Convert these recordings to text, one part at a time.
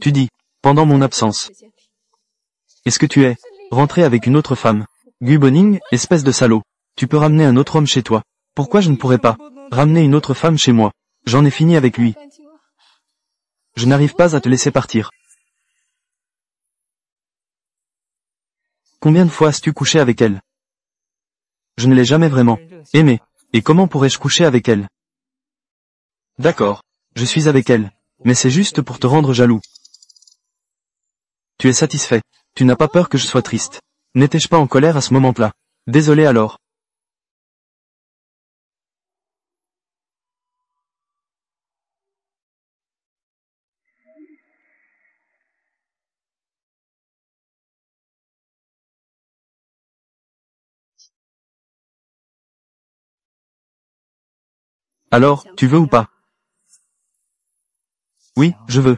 Tu dis, pendant mon absence. Est-ce que tu es rentré avec une autre femme? Gu Boning, espèce de salaud. Tu peux ramener un autre homme chez toi. Pourquoi je ne pourrais pas ramener une autre femme chez moi? J'en ai fini avec lui. Je n'arrive pas à te laisser partir. Combien de fois as-tu couché avec elle? Je ne l'ai jamais vraiment aimée. Et comment pourrais-je coucher avec elle? D'accord. Je suis avec elle. Mais c'est juste pour te rendre jaloux. Tu es satisfait. Tu n'as pas peur que je sois triste. N'étais-je pas en colère à ce moment-là? Désolé alors. Alors, tu veux ou pas? Oui, je veux.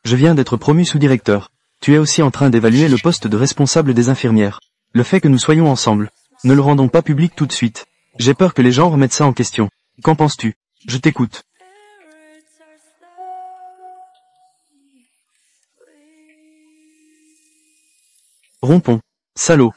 Je viens d'être promu sous-directeur. Tu es aussi en train d'évaluer le poste de responsable des infirmières. Le fait que nous soyons ensemble, ne le rendons pas public tout de suite. J'ai peur que les gens remettent ça en question. Qu'en penses-tu? Je t'écoute. Rompons. Salaud.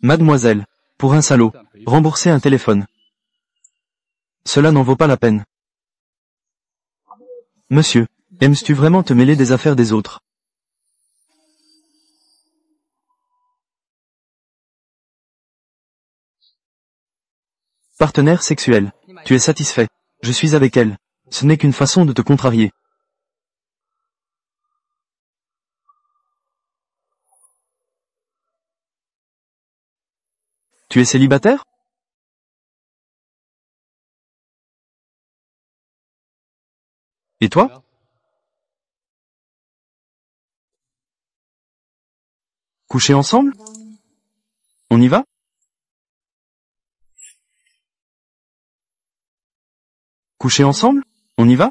Mademoiselle, pour un salaud, rembourser un téléphone. Cela n'en vaut pas la peine. Monsieur, aimes-tu vraiment te mêler des affaires des autres? Partenaire sexuel. Tu es satisfait. Je suis avec elle. Ce n'est qu'une façon de te contrarier. Tu es célibataire? Et toi? Coucher ensemble? On y va? Coucher ensemble? On y va?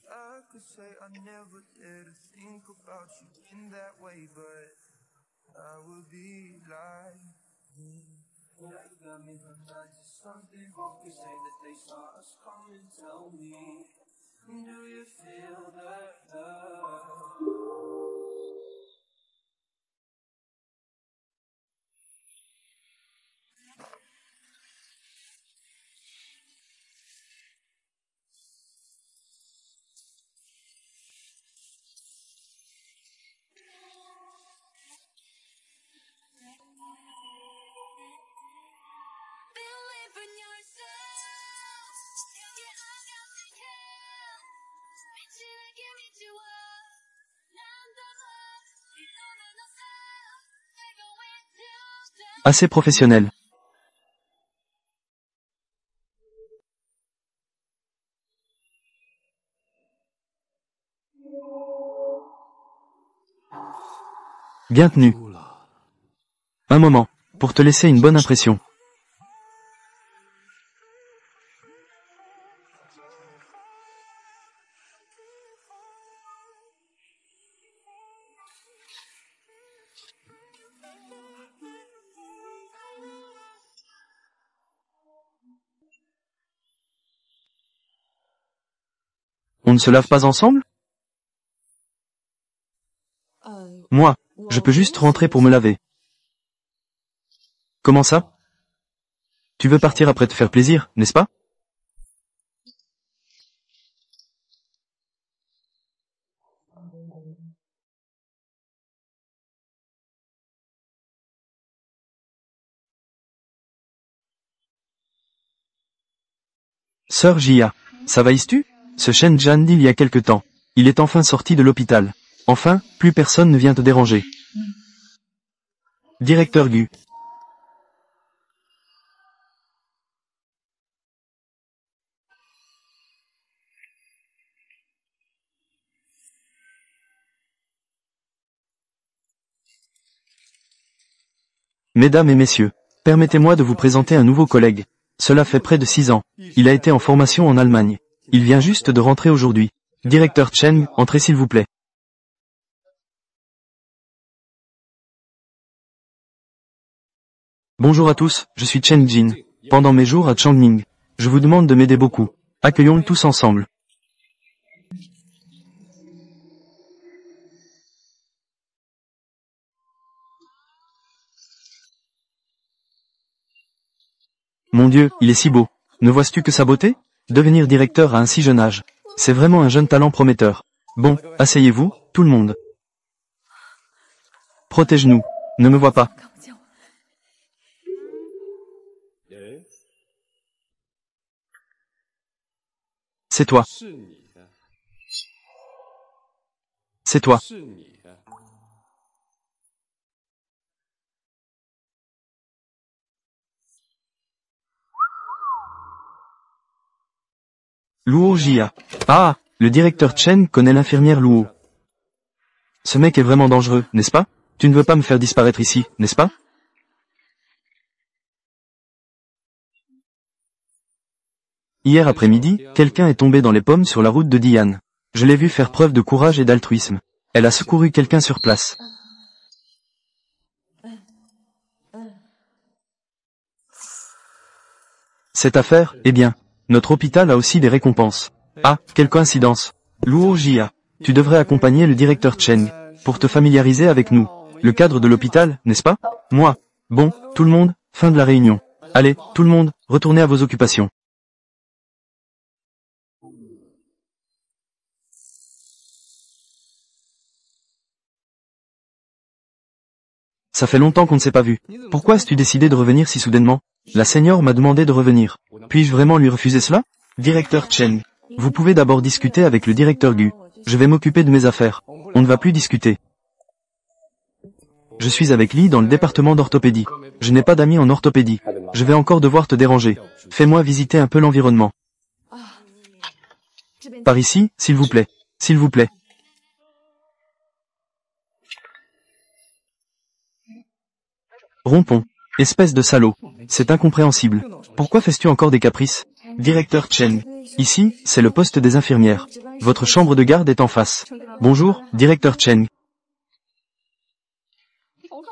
I could say I never did think about you in that way, but I would be lying. Yeah, you got me hypnotized. Something who could say that they saw us come and tell me. Do you feel that love? Assez professionnel. Bien tenu. Un moment, pour te laisser une bonne impression. On ne se lave pas ensemble? Moi, je peux juste rentrer pour me laver. Comment ça? Tu veux partir après te faire plaisir, n'est-ce pas? Sœur Jia, ça va Istu? Ce Shen Jan d'il y a quelque temps. Il est enfin sorti de l'hôpital. Enfin, plus personne ne vient te déranger. Directeur Gu. Mesdames et messieurs, permettez-moi de vous présenter un nouveau collègue. Cela fait près de 6 ans. Il a été en formation en Allemagne. Il vient juste de rentrer aujourd'hui. Directeur Chen, entrez s'il vous plaît. Bonjour à tous, je suis Chen Jin. Pendant mes jours à Changning, je vous demande de m'aider beaucoup. Accueillons-le tous ensemble. Mon Dieu, il est si beau. Ne vois-tu que sa beauté? Devenir directeur à un si jeune âge. C'est vraiment un jeune talent prometteur. Bon, asseyez-vous, tout le monde. Protège-nous. Ne me vois pas. C'est toi. C'est toi. Luo Jia. Ah, le directeur Chen connaît l'infirmière Luo. Ce mec est vraiment dangereux, n'est-ce pas? Tu ne veux pas me faire disparaître ici, n'est-ce pas? Hier après-midi, quelqu'un est tombé dans les pommes sur la route de Diane. Je l'ai vu faire preuve de courage et d'altruisme. Elle a secouru quelqu'un sur place. Cette affaire, eh bien, notre hôpital a aussi des récompenses. Ah, quelle coïncidence. Luo Jia, tu devrais accompagner le directeur Cheng, pour te familiariser avec nous. Le cadre de l'hôpital, n'est-ce pas? Moi. Bon, tout le monde, fin de la réunion. Allez, tout le monde, retournez à vos occupations. Ça fait longtemps qu'on ne s'est pas vu. Pourquoi as-tu décidé de revenir si soudainement? La seigneur m'a demandé de revenir. Puis-je vraiment lui refuser cela? Directeur Chen, vous pouvez d'abord discuter avec le directeur Gu. Je vais m'occuper de mes affaires. On ne va plus discuter. Je suis avec Li dans le département d'orthopédie. Je n'ai pas d'amis en orthopédie. Je vais encore devoir te déranger. Fais-moi visiter un peu l'environnement. Par ici, s'il vous plaît. S'il vous plaît. Rompons. Espèce de salaud. C'est incompréhensible. Pourquoi fais-tu encore des caprices? Directeur Chen. Ici, c'est le poste des infirmières. Votre chambre de garde est en face. Bonjour, directeur Chen.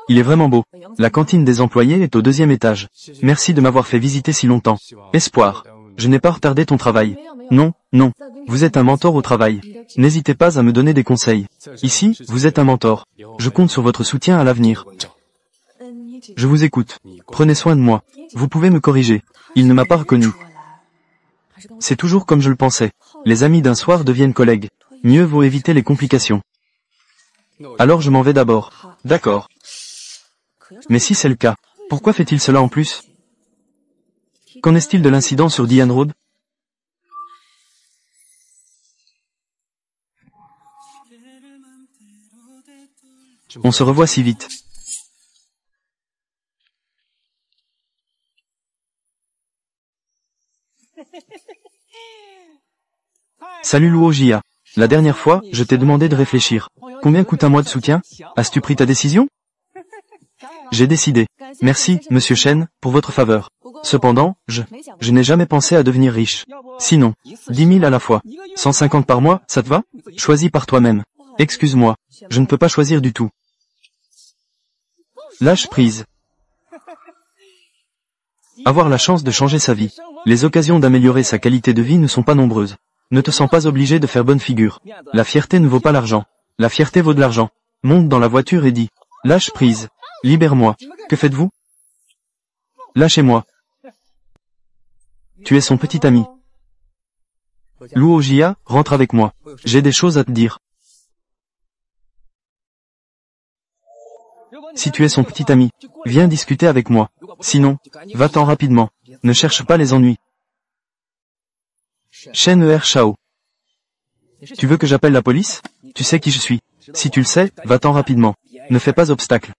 Il est vraiment beau. La cantine des employés est au 2e étage. Merci de m'avoir fait visiter si longtemps. Espoir. Je n'ai pas retardé ton travail. Non, non. Vous êtes un mentor au travail. N'hésitez pas à me donner des conseils. Ici, vous êtes un mentor. Je compte sur votre soutien à l'avenir. Je vous écoute. Prenez soin de moi. Vous pouvez me corriger. Il ne m'a pas reconnu. C'est toujours comme je le pensais. Les amis d'un soir deviennent collègues. Mieux vaut éviter les complications. Alors je m'en vais d'abord. D'accord. Mais si c'est le cas, pourquoi fait-il cela en plus? Qu'en est-il de l'incident sur Diane Road? On se revoit si vite. Salut Luo Jia. La dernière fois, je t'ai demandé de réfléchir. Combien coûte un mois de soutien? As-tu pris ta décision? J'ai décidé. Merci, monsieur Shen, pour votre faveur. Cependant, je n'ai jamais pensé à devenir riche. Sinon, 10 000 à la fois. 150 par mois, ça te va? Choisis par toi-même. Excuse-moi, je ne peux pas choisir du tout. Lâche prise. Avoir la chance de changer sa vie. Les occasions d'améliorer sa qualité de vie ne sont pas nombreuses. Ne te sens pas obligé de faire bonne figure. La fierté ne vaut pas l'argent. La fierté vaut de l'argent. monte dans la voiture et dit « Lâche prise, libère-moi, que faites-vous » ? Lâchez-moi. Tu es son petit ami. Luo Jia, rentre avec moi. J'ai des choses à te dire. Si tu es son petit ami, viens discuter avec moi. Sinon, va-t'en rapidement. Ne cherche pas les ennuis. Shen Er Shao. Tu veux que j'appelle la police? Tu sais qui je suis. Si tu le sais, va-t'en rapidement. Ne fais pas obstacle.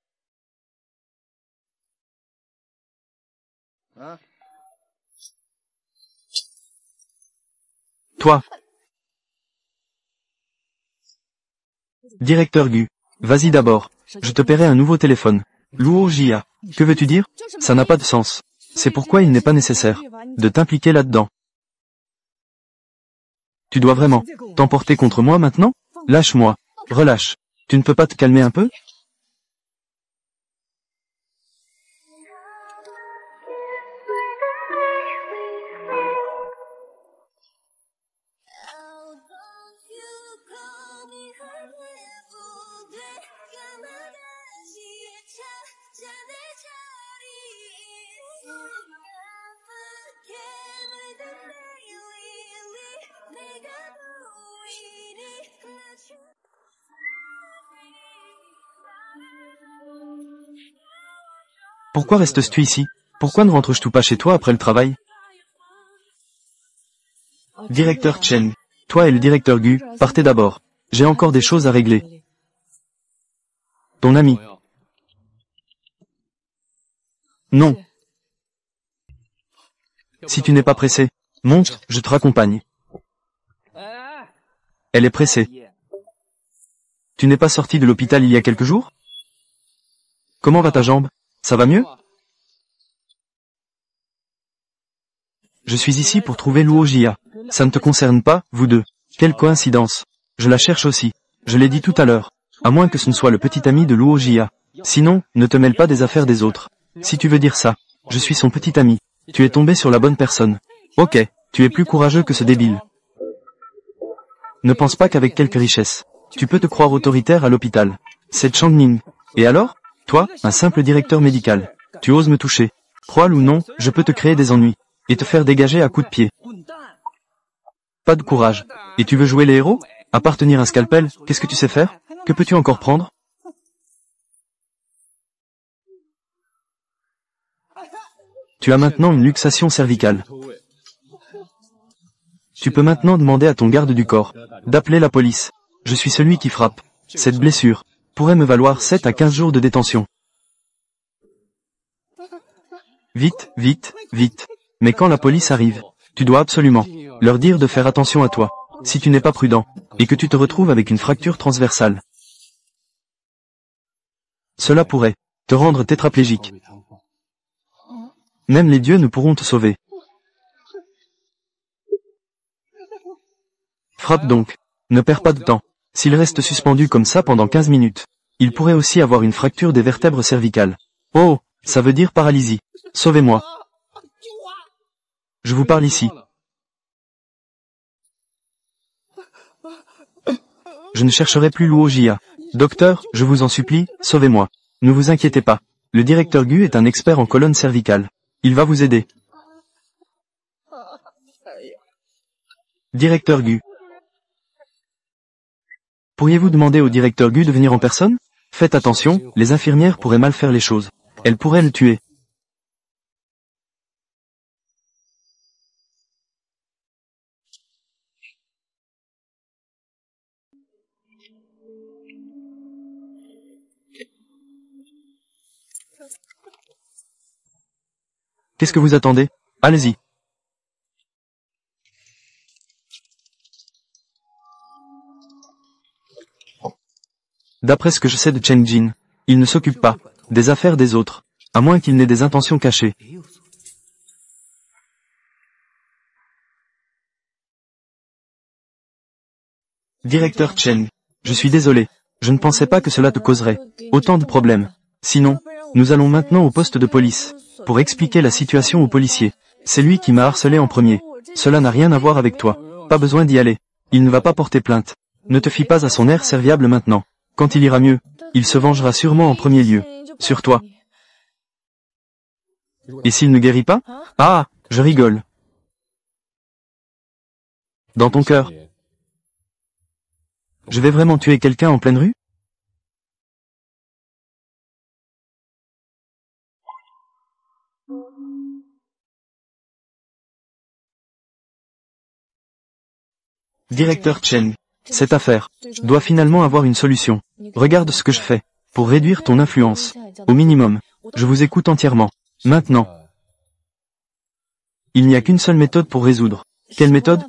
Toi. Directeur Gu. Vas-y d'abord. Je te paierai un nouveau téléphone. Luo Jia. Que veux-tu dire? Ça n'a pas de sens. C'est pourquoi il n'est pas nécessaire de t'impliquer là-dedans. Tu dois vraiment t'emporter contre moi maintenant? Lâche-moi. Relâche. Tu ne peux pas te calmer un peu? Pourquoi restes-tu ici? Pourquoi ne rentres-tu pas chez toi après le travail? Directeur Chen, toi et le directeur Gu, partez d'abord. J'ai encore des choses à régler. Ton ami. Non. Si tu n'es pas pressé, monte, je te raccompagne. Elle est pressée. Tu n'es pas sorti de l'hôpital il y a quelques jours? Comment va ta jambe? Ça va mieux? Je suis ici pour trouver Luo Jia. Ça ne te concerne pas, vous deux. Quelle coïncidence. Je la cherche aussi. Je l'ai dit tout à l'heure. À moins que ce ne soit le petit ami de Luo Jia. Sinon, ne te mêle pas des affaires des autres. Si tu veux dire ça, je suis son petit ami. Tu es tombé sur la bonne personne. Ok, tu es plus courageux que ce débile. Ne pense pas qu'avec quelques richesses, tu peux te croire autoritaire à l'hôpital. C'est Changning. Et alors? Toi, un simple directeur médical. Tu oses me toucher. Crois-le ou non, je peux te créer des ennuis. Et te faire dégager à coups de pied. Pas de courage. Et tu veux jouer les héros? À part tenir un scalpel, qu'est-ce que tu sais faire? Que peux-tu encore prendre? Tu as maintenant une luxation cervicale. Tu peux maintenant demander à ton garde du corps d'appeler la police. Je suis celui qui frappe. Cette blessure pourrait me valoir 7 à 15 jours de détention. Vite, vite, vite. Mais quand la police arrive, tu dois absolument leur dire de faire attention à toi, si tu n'es pas prudent, et que tu te retrouves avec une fracture transversale. Cela pourrait te rendre tétraplégique. Même les dieux ne pourront te sauver. Frappe donc. Ne perds pas de temps. S'il reste suspendu comme ça pendant 15 minutes, il pourrait aussi avoir une fracture des vertèbres cervicales. Oh, ça veut dire paralysie. Sauvez-moi. Je vous parle ici. Je ne chercherai plus Luo Jia. Docteur, je vous en supplie, sauvez-moi. Ne vous inquiétez pas. Le directeur Gu est un expert en colonne cervicale. Il va vous aider. Directeur Gu. Pourriez-vous demander au directeur Gu de venir en personne? Faites attention, les infirmières pourraient mal faire les choses. Elles pourraient le tuer. Qu'est-ce que vous attendez? Allez-y. D'après ce que je sais de Chen Jin, il ne s'occupe pas des affaires des autres, à moins qu'il n'ait des intentions cachées. Directeur Chen, je suis désolé, je ne pensais pas que cela te causerait autant de problèmes. Sinon, nous allons maintenant au poste de police, pour expliquer la situation au policier. C'est lui qui m'a harcelé en premier. Cela n'a rien à voir avec toi. Pas besoin d'y aller. Il ne va pas porter plainte. Ne te fie pas à son air serviable maintenant. Quand il ira mieux, il se vengera sûrement en premier lieu. Sur toi. Et s'il ne guérit pas? Ah, je rigole. Dans ton cœur. Je vais vraiment tuer quelqu'un en pleine rue? Directeur Chen. Cette affaire doit finalement avoir une solution. Regarde ce que je fais. Pour réduire ton influence. Au minimum. Je vous écoute entièrement. Maintenant. Il n'y a qu'une seule méthode pour résoudre. Quelle méthode?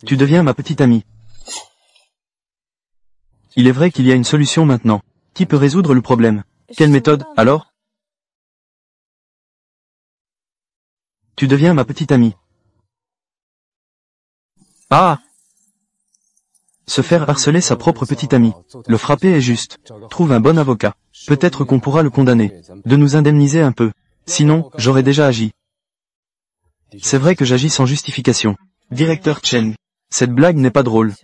Tu deviens ma petite amie. Il est vrai qu'il y a une solution maintenant. Qui peut résoudre le problème? Quelle méthode, alors? Tu deviens ma petite amie. Ah! Se faire harceler sa propre petite amie. Le frapper est juste. Trouve un bon avocat. Peut-être qu'on pourra le condamner. De nous indemniser un peu. Sinon, j'aurais déjà agi. C'est vrai que j'agis sans justification. Directeur Chen. Cette blague n'est pas drôle.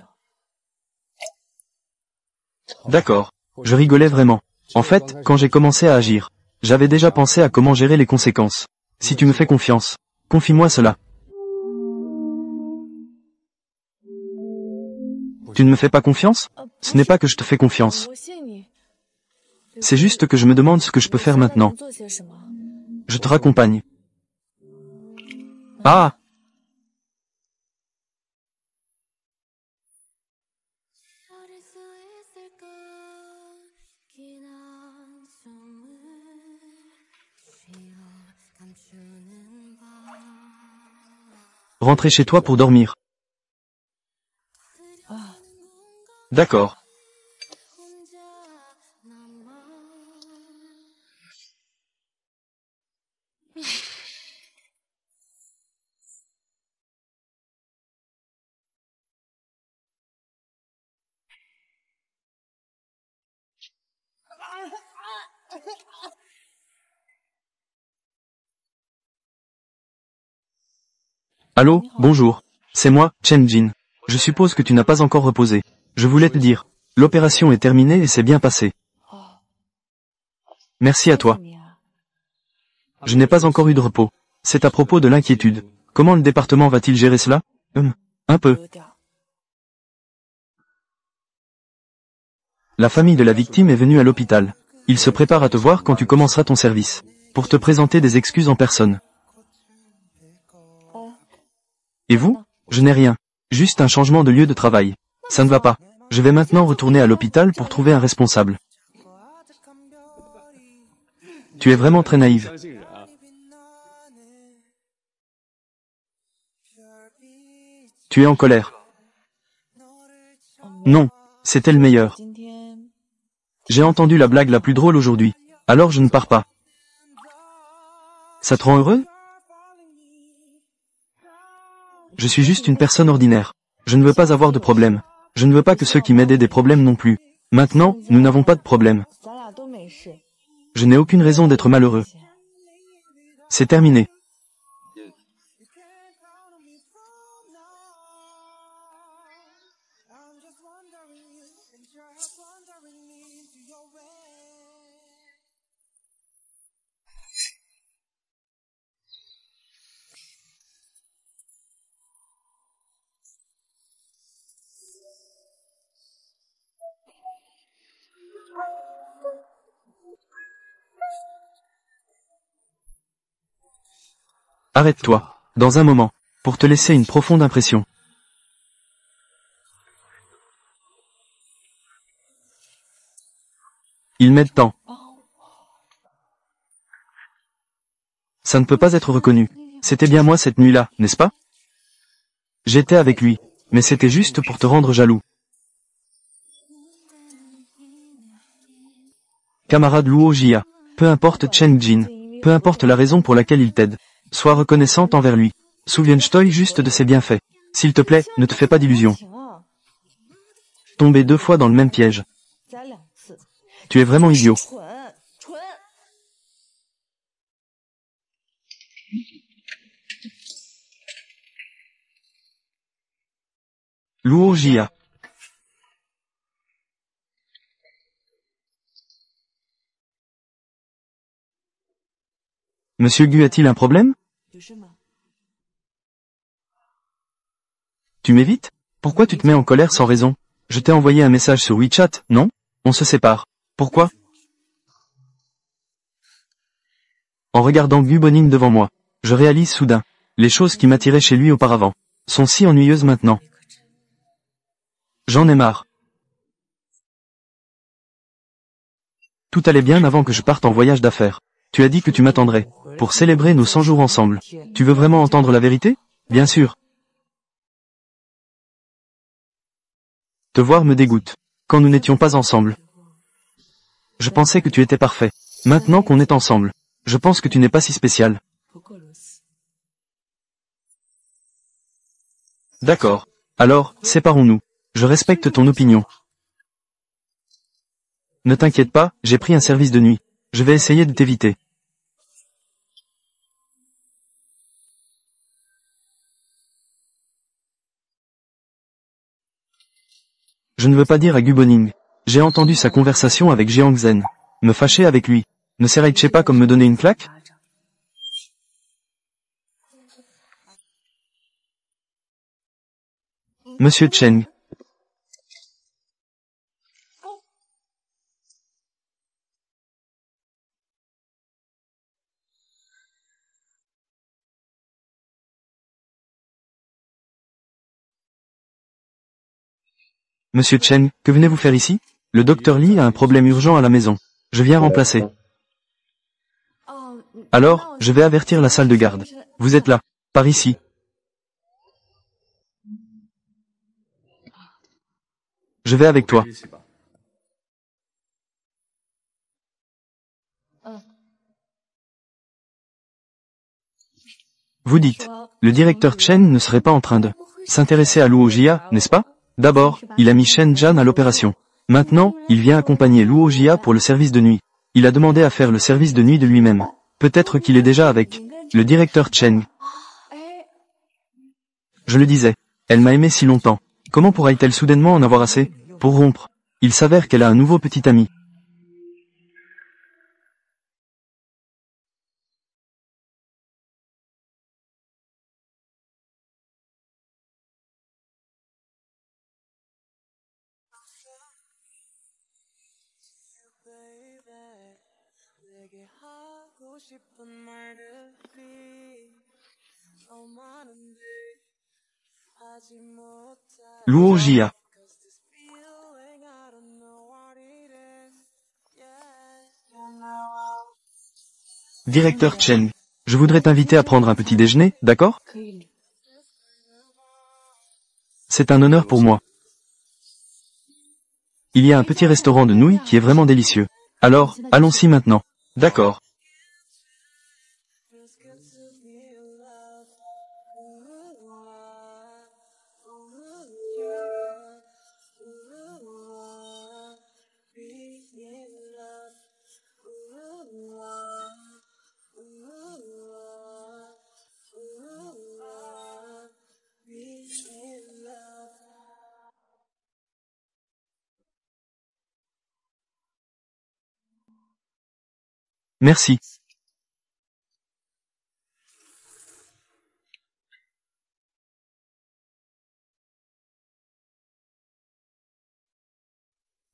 D'accord. Je rigolais vraiment. En fait, quand j'ai commencé à agir, j'avais déjà pensé à comment gérer les conséquences. Si tu me fais confiance, confie-moi cela. Tu ne me fais pas confiance? Ce n'est pas que je te fais confiance. C'est juste que je me demande ce que je peux faire maintenant. Je te raccompagne. Ah! Rentrer chez toi pour dormir. D'accord. Allô, bonjour. C'est moi, Chen Jin. Je suppose que tu n'as pas encore reposé. Je voulais te dire. L'opération est terminée et c'est bien passé. Merci à toi. Je n'ai pas encore eu de repos. C'est à propos de l'inquiétude. Comment le département va-t-il gérer cela? Un peu. La famille de la victime est venue à l'hôpital. Il se prépare à te voir quand tu commenceras ton service. Pour te présenter des excuses en personne. Et vous? Je n'ai rien. Juste un changement de lieu de travail. Ça ne va pas. Je vais maintenant retourner à l'hôpital pour trouver un responsable. Tu es vraiment très naïve. Tu es en colère. Non, c'était le meilleur. J'ai entendu la blague la plus drôle aujourd'hui. Alors je ne pars pas. Ça te rend heureux? Je suis juste une personne ordinaire. Je ne veux pas avoir de problème. Je ne veux pas que ceux qui m'aident aient des problèmes non plus. Maintenant, nous n'avons pas de problème. Je n'ai aucune raison d'être malheureux. C'est terminé. Arrête-toi, dans un moment, pour te laisser une profonde impression. Il m'aide tant. Ça ne peut pas être reconnu. C'était bien moi cette nuit-là, n'est-ce pas? J'étais avec lui, mais c'était juste pour te rendre jaloux. Camarade Luo Jia, peu importe Chen Jin, peu importe la raison pour laquelle il t'aide, sois reconnaissante envers lui. Souviens-toi juste de ses bienfaits. S'il te plaît, ne te fais pas d'illusions. Tomber 2 fois dans le même piège. Tu es vraiment idiot. Luo Jia. Monsieur Gu a-t-il un problème? 有事吗？ Tu m'évites? Pourquoi tu te mets en colère sans raison? Je t'ai envoyé un message sur WeChat, non? On se sépare. Pourquoi? En regardant Gu Boning devant moi, je réalise soudain, les choses qui m'attiraient chez lui auparavant, sont si ennuyeuses maintenant. J'en ai marre. Tout allait bien avant que je parte en voyage d'affaires. Tu as dit que tu m'attendrais, pour célébrer nos 100 jours ensemble. Tu veux vraiment entendre la vérité? Bien sûr. Te voir me dégoûte. Quand nous n'étions pas ensemble. Je pensais que tu étais parfait. Maintenant qu'on est ensemble, je pense que tu n'es pas si spécial. 不过如此。 D'accord. Alors, séparons-nous. Je respecte ton opinion. Ne t'inquiète pas, j'ai pris un service de nuit. Je vais essayer de t'éviter. Je ne veux pas dire à Gu Boning. J'ai entendu sa conversation avec Jiang Zhen. Me fâcher avec lui. Ne serait-il pas comme me donner une claque? Monsieur Cheng. Monsieur Cheng, que venez-vous faire ici? Le docteur Li a un problème urgent à la maison. Je viens remplacer. Alors, je vais avertir la salle de garde. Vous êtes là, par ici. Je vais avec toi. Vous dites, le directeur Chen ne serait pas en train de s'intéresser à Luo Jia, n'est-ce pas? D'abord, il a mis Shen Zhan à l'opération. Maintenant, il vient accompagner Luo Jia pour le service de nuit. Il a demandé à faire le service de nuit de lui-même. Peut-être qu'il est déjà avec le directeur Cheng. Je le disais, elle m'a aimé si longtemps. Comment pourra-t-elle soudainement en avoir assez pour rompre? Il s'avère qu'elle a un nouveau petit ami. 내게 하고 싶은 말들이 너무 많은데 하지 못할 Luo Jia. Cause this feeling I don't know what it is. Yeah, you know Directeur Cheng. Je voudrais t'inviter à prendre un petit déjeuner, d'accord? 可以。 C'est un honneur pour moi. Il y a un petit restaurant de nouilles qui est vraiment délicieux. Alors, allons-y maintenant. D'accord. Feels good to be loved. Ooh, be in love. Be in love. Merci.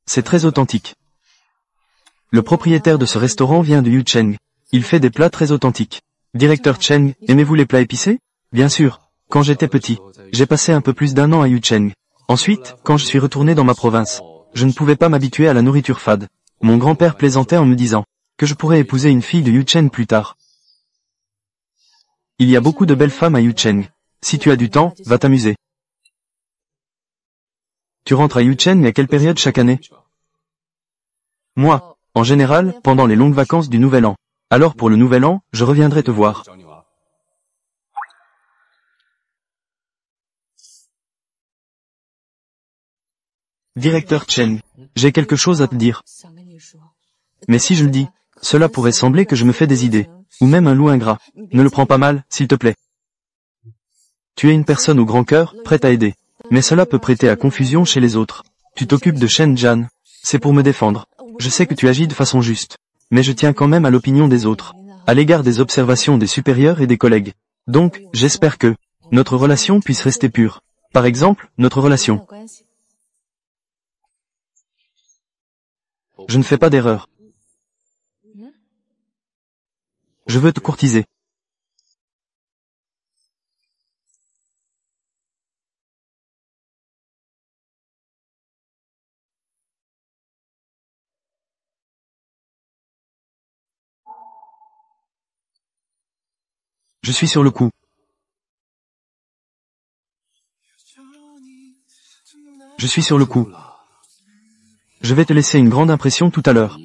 C'est très authentique. Le propriétaire de ce restaurant vient de Yu Cheng. Il fait des plats très authentiques. Directeur Cheng, aimez-vous les plats épicés? Bien sûr. Quand j'étais petit, j'ai passé un peu plus d'1 an à Yu Cheng. Ensuite, quand je suis retourné dans ma province, je ne pouvais pas m'habituer à la nourriture fade. Mon grand-père plaisantait en me disant que je pourrais épouser une fille de Yu Cheng plus tard. Il y a beaucoup de belles femmes à Yu Cheng. Si tu as du temps, va t'amuser. Tu rentres à Yu Cheng à quelle période chaque année? Moi, en général, pendant les longues vacances du Nouvel An. Alors pour le Nouvel An, je reviendrai te voir. Directeur Cheng, j'ai quelque chose à te dire. 想跟你说， Mais si je le dis, cela pourrait sembler que je me fais des idées. Ou même un loup ingrat. Ne le prends pas mal, s'il te plaît. Tu es une personne au grand cœur, prête à aider. Mais cela peut prêter à confusion chez les autres. Tu t'occupes de Shen Zhan. C'est pour me défendre. Je sais que tu agis de façon juste. Mais je tiens quand même à l'opinion des autres. à l'égard des observations des supérieurs et des collègues. Donc, j'espère que notre relation puisse rester pure. Par exemple, notre relation. Je ne fais pas d'erreur. Je veux te courtiser. Je suis sur le coup. Je suis sur le coup. Je vais te laisser une grande impression tout à l'heure.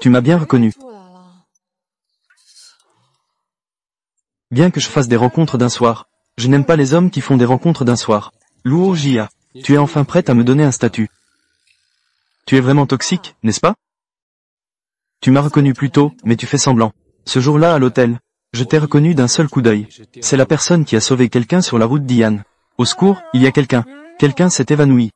Tu m'as bien reconnu. Bien que je fasse des rencontres d'un soir, je n'aime pas les hommes qui font des rencontres d'un soir. Luo Jia, tu es enfin prête à me donner un statut. Tu es vraiment toxique, n'est-ce pas? Tu m'as reconnu plus tôt, mais tu fais semblant. Ce jour-là à l'hôtel, je t'ai reconnu d'un seul coup d'œil. C'est la personne qui a sauvé quelqu'un sur la route d'Ian. Au secours, il y a quelqu'un. Quelqu'un s'est évanoui.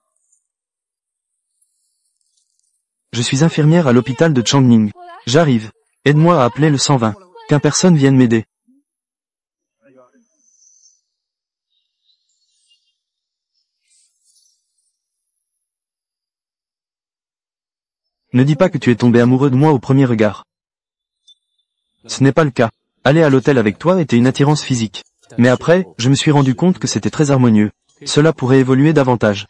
Je suis infirmière à l'hôpital de Changning. J'arrive. Aide-moi à appeler le 120. Qu'un personne vienne m'aider. Ne dis pas que tu es tombé amoureux de moi au premier regard. Ce n'est pas le cas. Aller à l'hôtel avec toi était une attirance physique. Mais après, je me suis rendu compte que c'était très harmonieux. Cela pourrait évoluer davantage.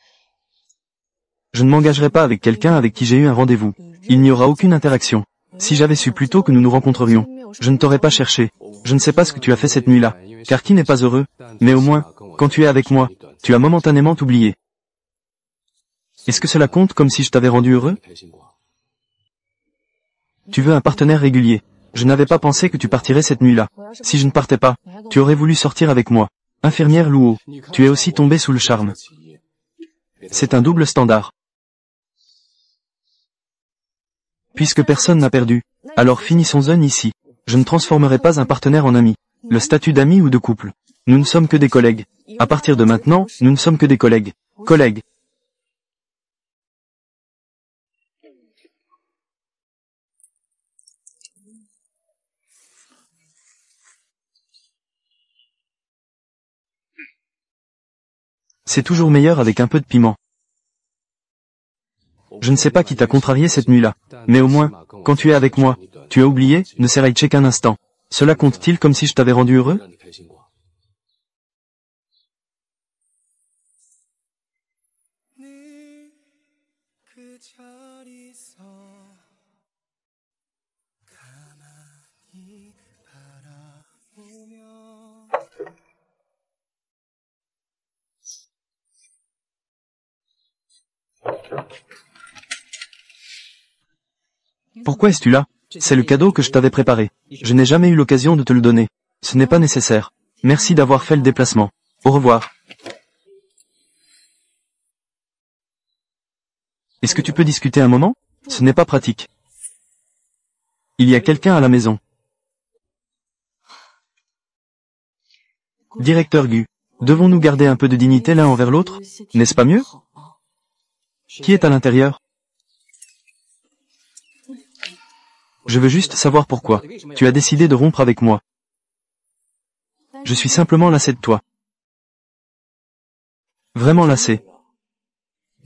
Je ne m'engagerai pas avec quelqu'un avec qui j'ai eu un rendez-vous. Il n'y aura aucune interaction. Si j'avais su plus tôt que nous nous rencontrerions, je ne t'aurais pas cherché. Je ne sais pas ce que tu as fait cette nuit-là, car qui n'est pas heureux, mais au moins, quand tu es avec moi, tu as momentanément oublié. Est-ce que cela compte comme si je t'avais rendu heureux? Tu veux un partenaire régulier. Je n'avais pas pensé que tu partirais cette nuit-là. Si je ne partais pas, tu aurais voulu sortir avec moi. Infirmière Luo, tu es aussi tombée sous le charme. C'est un double standard. Puisque personne n'a perdu, alors finissons-en ici. Je ne transformerai pas un partenaire en ami. Le statut d'ami ou de couple. Nous ne sommes que des collègues. À partir de maintenant, nous ne sommes que des collègues. Collègues. C'est toujours meilleur avec un peu de piment. Je ne sais pas qui t'a contrarié cette nuit-là, mais au moins, quand tu es avec moi, tu as oublié, ne s'arrête qu'un instant. Cela compte-t-il comme si je t'avais rendu heureux? Pourquoi es-tu là? C'est le cadeau que je t'avais préparé. Je n'ai jamais eu l'occasion de te le donner. Ce n'est pas nécessaire. Merci d'avoir fait le déplacement. Au revoir. Est-ce que tu peux discuter un moment? Ce n'est pas pratique. Il y a quelqu'un à la maison. Directeur Gu, devons-nous garder un peu de dignité l'un envers l'autre? N'est-ce pas mieux? Qui est à l'intérieur? Je veux juste savoir pourquoi. Tu as décidé de rompre avec moi. Je suis simplement lassé de toi. Vraiment lassé.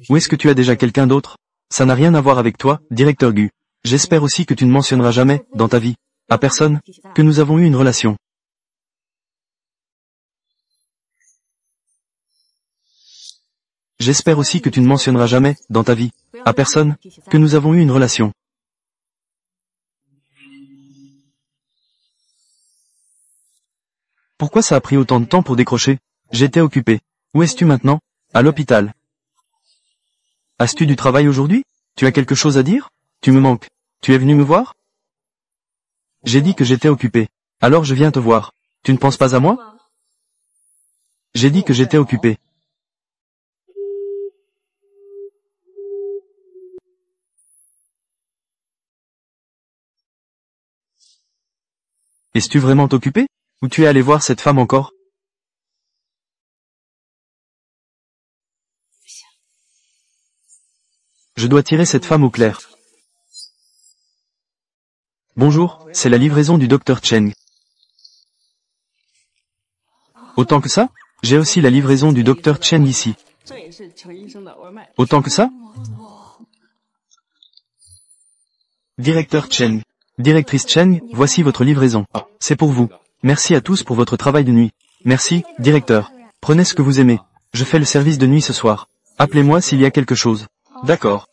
Ou est-ce que tu as déjà quelqu'un d'autre? Ça n'a rien à voir avec toi, directeur Gu. J'espère aussi que tu ne mentionneras jamais, dans ta vie, à personne, que nous avons eu une relation. J'espère aussi que tu ne mentionneras jamais, dans ta vie, à personne, que nous avons eu une relation. Pourquoi ça a pris autant de temps pour décrocher? J'étais occupé. Où es-tu maintenant? À l'hôpital. As-tu du travail aujourd'hui? Tu as quelque chose à dire? Tu me manques. Tu es venu me voir? J'ai dit que j'étais occupé. Alors je viens te voir. Tu ne penses pas à moi? J'ai dit que j'étais occupé. Es-tu vraiment occupé? Ou tu es allé voir cette femme encore? Je dois tirer cette femme au clair. Bonjour, c'est la livraison du Dr Cheng. Autant que ça? J'ai aussi la livraison du Dr Cheng ici. Autant que ça? Directeur Cheng. Directrice Cheng, voici votre livraison. C'est pour vous. Merci à tous pour votre travail de nuit. Merci, directeur. Prenez ce que vous aimez. Je fais le service de nuit ce soir. Appelez-moi s'il y a quelque chose. D'accord.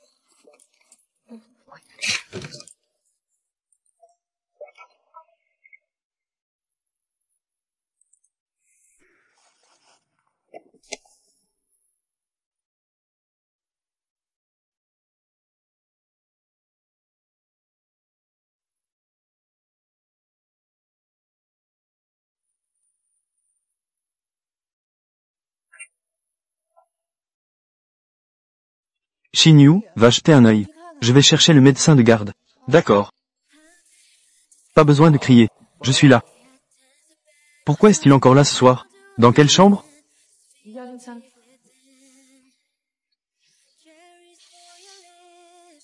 Xin Yu, va jeter un œil. Je vais chercher le médecin de garde. D'accord. Pas besoin de crier. Je suis là. Pourquoi est-il encore là ce soir? Dans quelle chambre?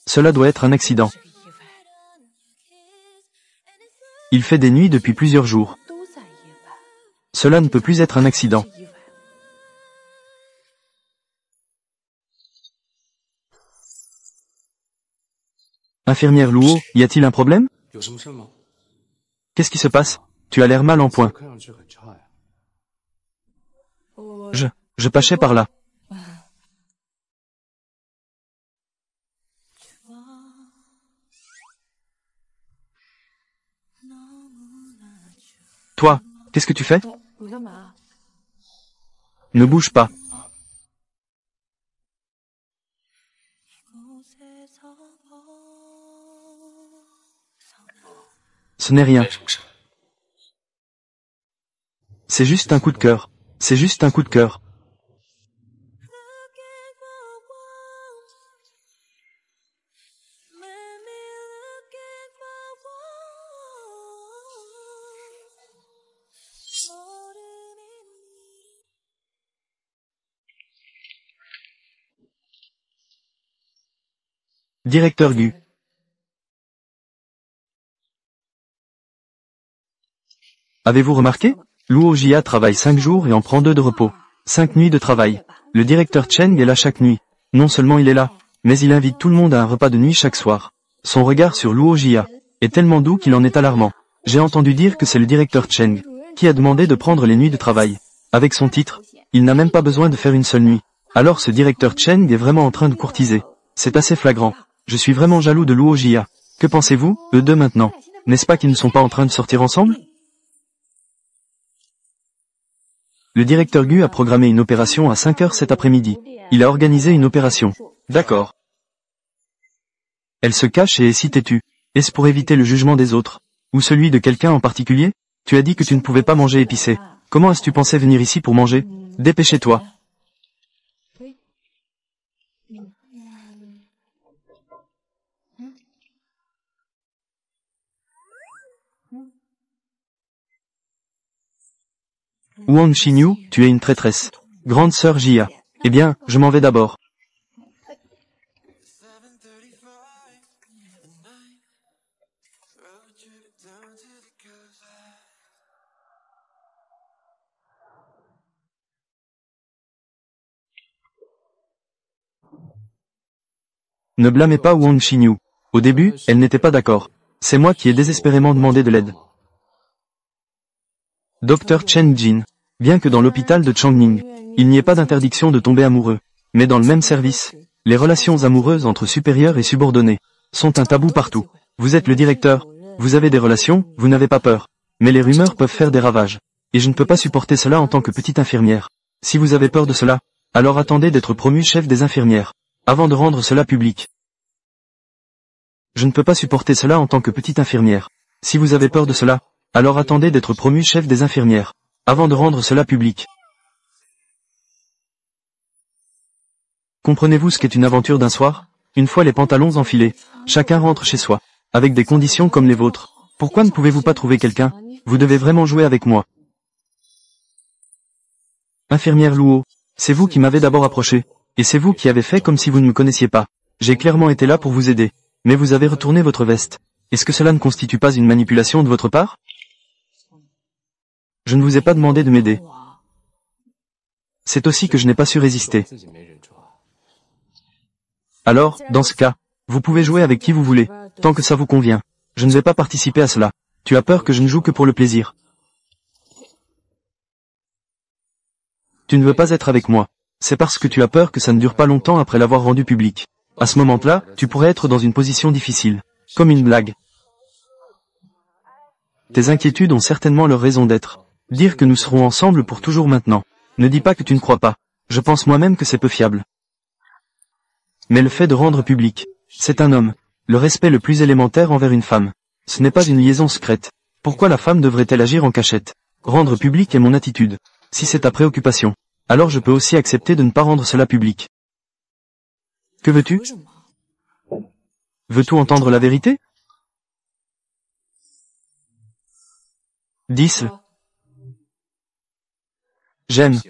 Cela doit être un accident. Il fait des nuits depuis plusieurs jours. Cela ne peut plus être un accident. Infirmière Luo, y a-t-il un problème? Qu'est-ce qui se passe? Tu as l'air mal en point. Je passais par là. Toi, qu'est-ce que tu fais? Ne bouge pas. Ce n'est rien. C'est juste un coup de cœur. C'est juste un coup de cœur. Directeur Gu. Avez-vous remarqué? Luo Jia travaille 5 jours et en prend 2 de repos. 5 nuits de travail. Le directeur Cheng est là chaque nuit. Non seulement il est là, mais il invite tout le monde à un repas de nuit chaque soir. Son regard sur Luo Jia est tellement doux qu'il en est alarmant. J'ai entendu dire que c'est le directeur Cheng qui a demandé de prendre les nuits de travail. Avec son titre, il n'a même pas besoin de faire une seule nuit. Alors ce directeur Cheng est vraiment en train de courtiser. C'est assez flagrant. Je suis vraiment jaloux de Luo Jia. Que pensez-vous, eux deux maintenant? N'est-ce pas qu'ils ne sont pas en train de sortir ensemble? Le directeur Gu a programmé une opération à 5 heures cet après-midi. Il a organisé une opération. D'accord. Elle se cache et est si têtue. Est-ce pour éviter le jugement des autres? Ou celui de quelqu'un en particulier? Tu as dit que tu ne pouvais pas manger épicé. Comment est-ce que tu pensais venir ici pour manger? Dépêchez-toi. Wang Xinyu, tu es une traîtresse. Grande sœur Jia. Eh bien, je m'en vais d'abord. Ne blâmez pas Wang Xinyu. Au début, elle n'était pas d'accord. C'est moi qui ai désespérément demandé de l'aide. Docteur Chen Jin. Bien que dans l'hôpital de Changning, il n'y ait pas d'interdiction de tomber amoureux, mais dans le même service, les relations amoureuses entre supérieurs et subordonnés sont un tabou partout. Vous êtes le directeur, vous avez des relations, vous n'avez pas peur. Mais les rumeurs peuvent faire des ravages. Et je ne peux pas supporter cela en tant que petite infirmière. Si vous avez peur de cela, alors attendez d'être promu chef des infirmières, avant de rendre cela public. Je ne peux pas supporter cela en tant que petite infirmière. Si vous avez peur de cela, alors attendez d'être promu chef des infirmières, avant de rendre cela public. Comprenez-vous ce qu'est une aventure d'un soir? Une fois les pantalons enfilés, chacun rentre chez soi, avec des conditions comme les vôtres. Pourquoi ne pouvez-vous pas trouver quelqu'un? Vous devez vraiment jouer avec moi. Infirmière Luo, c'est vous qui m'avez d'abord approché, et c'est vous qui avez fait comme si vous ne me connaissiez pas. J'ai clairement été là pour vous aider. Mais vous avez retourné votre veste. Est-ce que cela ne constitue pas une manipulation de votre part? Je ne vous ai pas demandé de m'aider. C'est aussi que je n'ai pas su résister. Alors, dans ce cas, vous pouvez jouer avec qui vous voulez, tant que ça vous convient. Je ne vais pas participer à cela. Tu as peur que je ne joue que pour le plaisir. Tu ne veux pas être avec moi. C'est parce que tu as peur que ça ne dure pas longtemps après l'avoir rendu public. À ce moment-là, tu pourrais être dans une position difficile. Comme une blague. Tes inquiétudes ont certainement leur raison d'être. Dire que nous serons ensemble pour toujours maintenant. Ne dis pas que tu ne crois pas. Je pense moi-même que c'est peu fiable. Mais le fait de rendre public, c'est un homme. Le respect le plus élémentaire envers une femme. Ce n'est pas une liaison secrète. Pourquoi la femme devrait-elle agir en cachette? Rendre public est mon attitude. Si c'est ta préoccupation, alors je peux aussi accepter de ne pas rendre cela public. Que veux-tu? Veux-tu entendre la vérité? Dis-le. J'aime.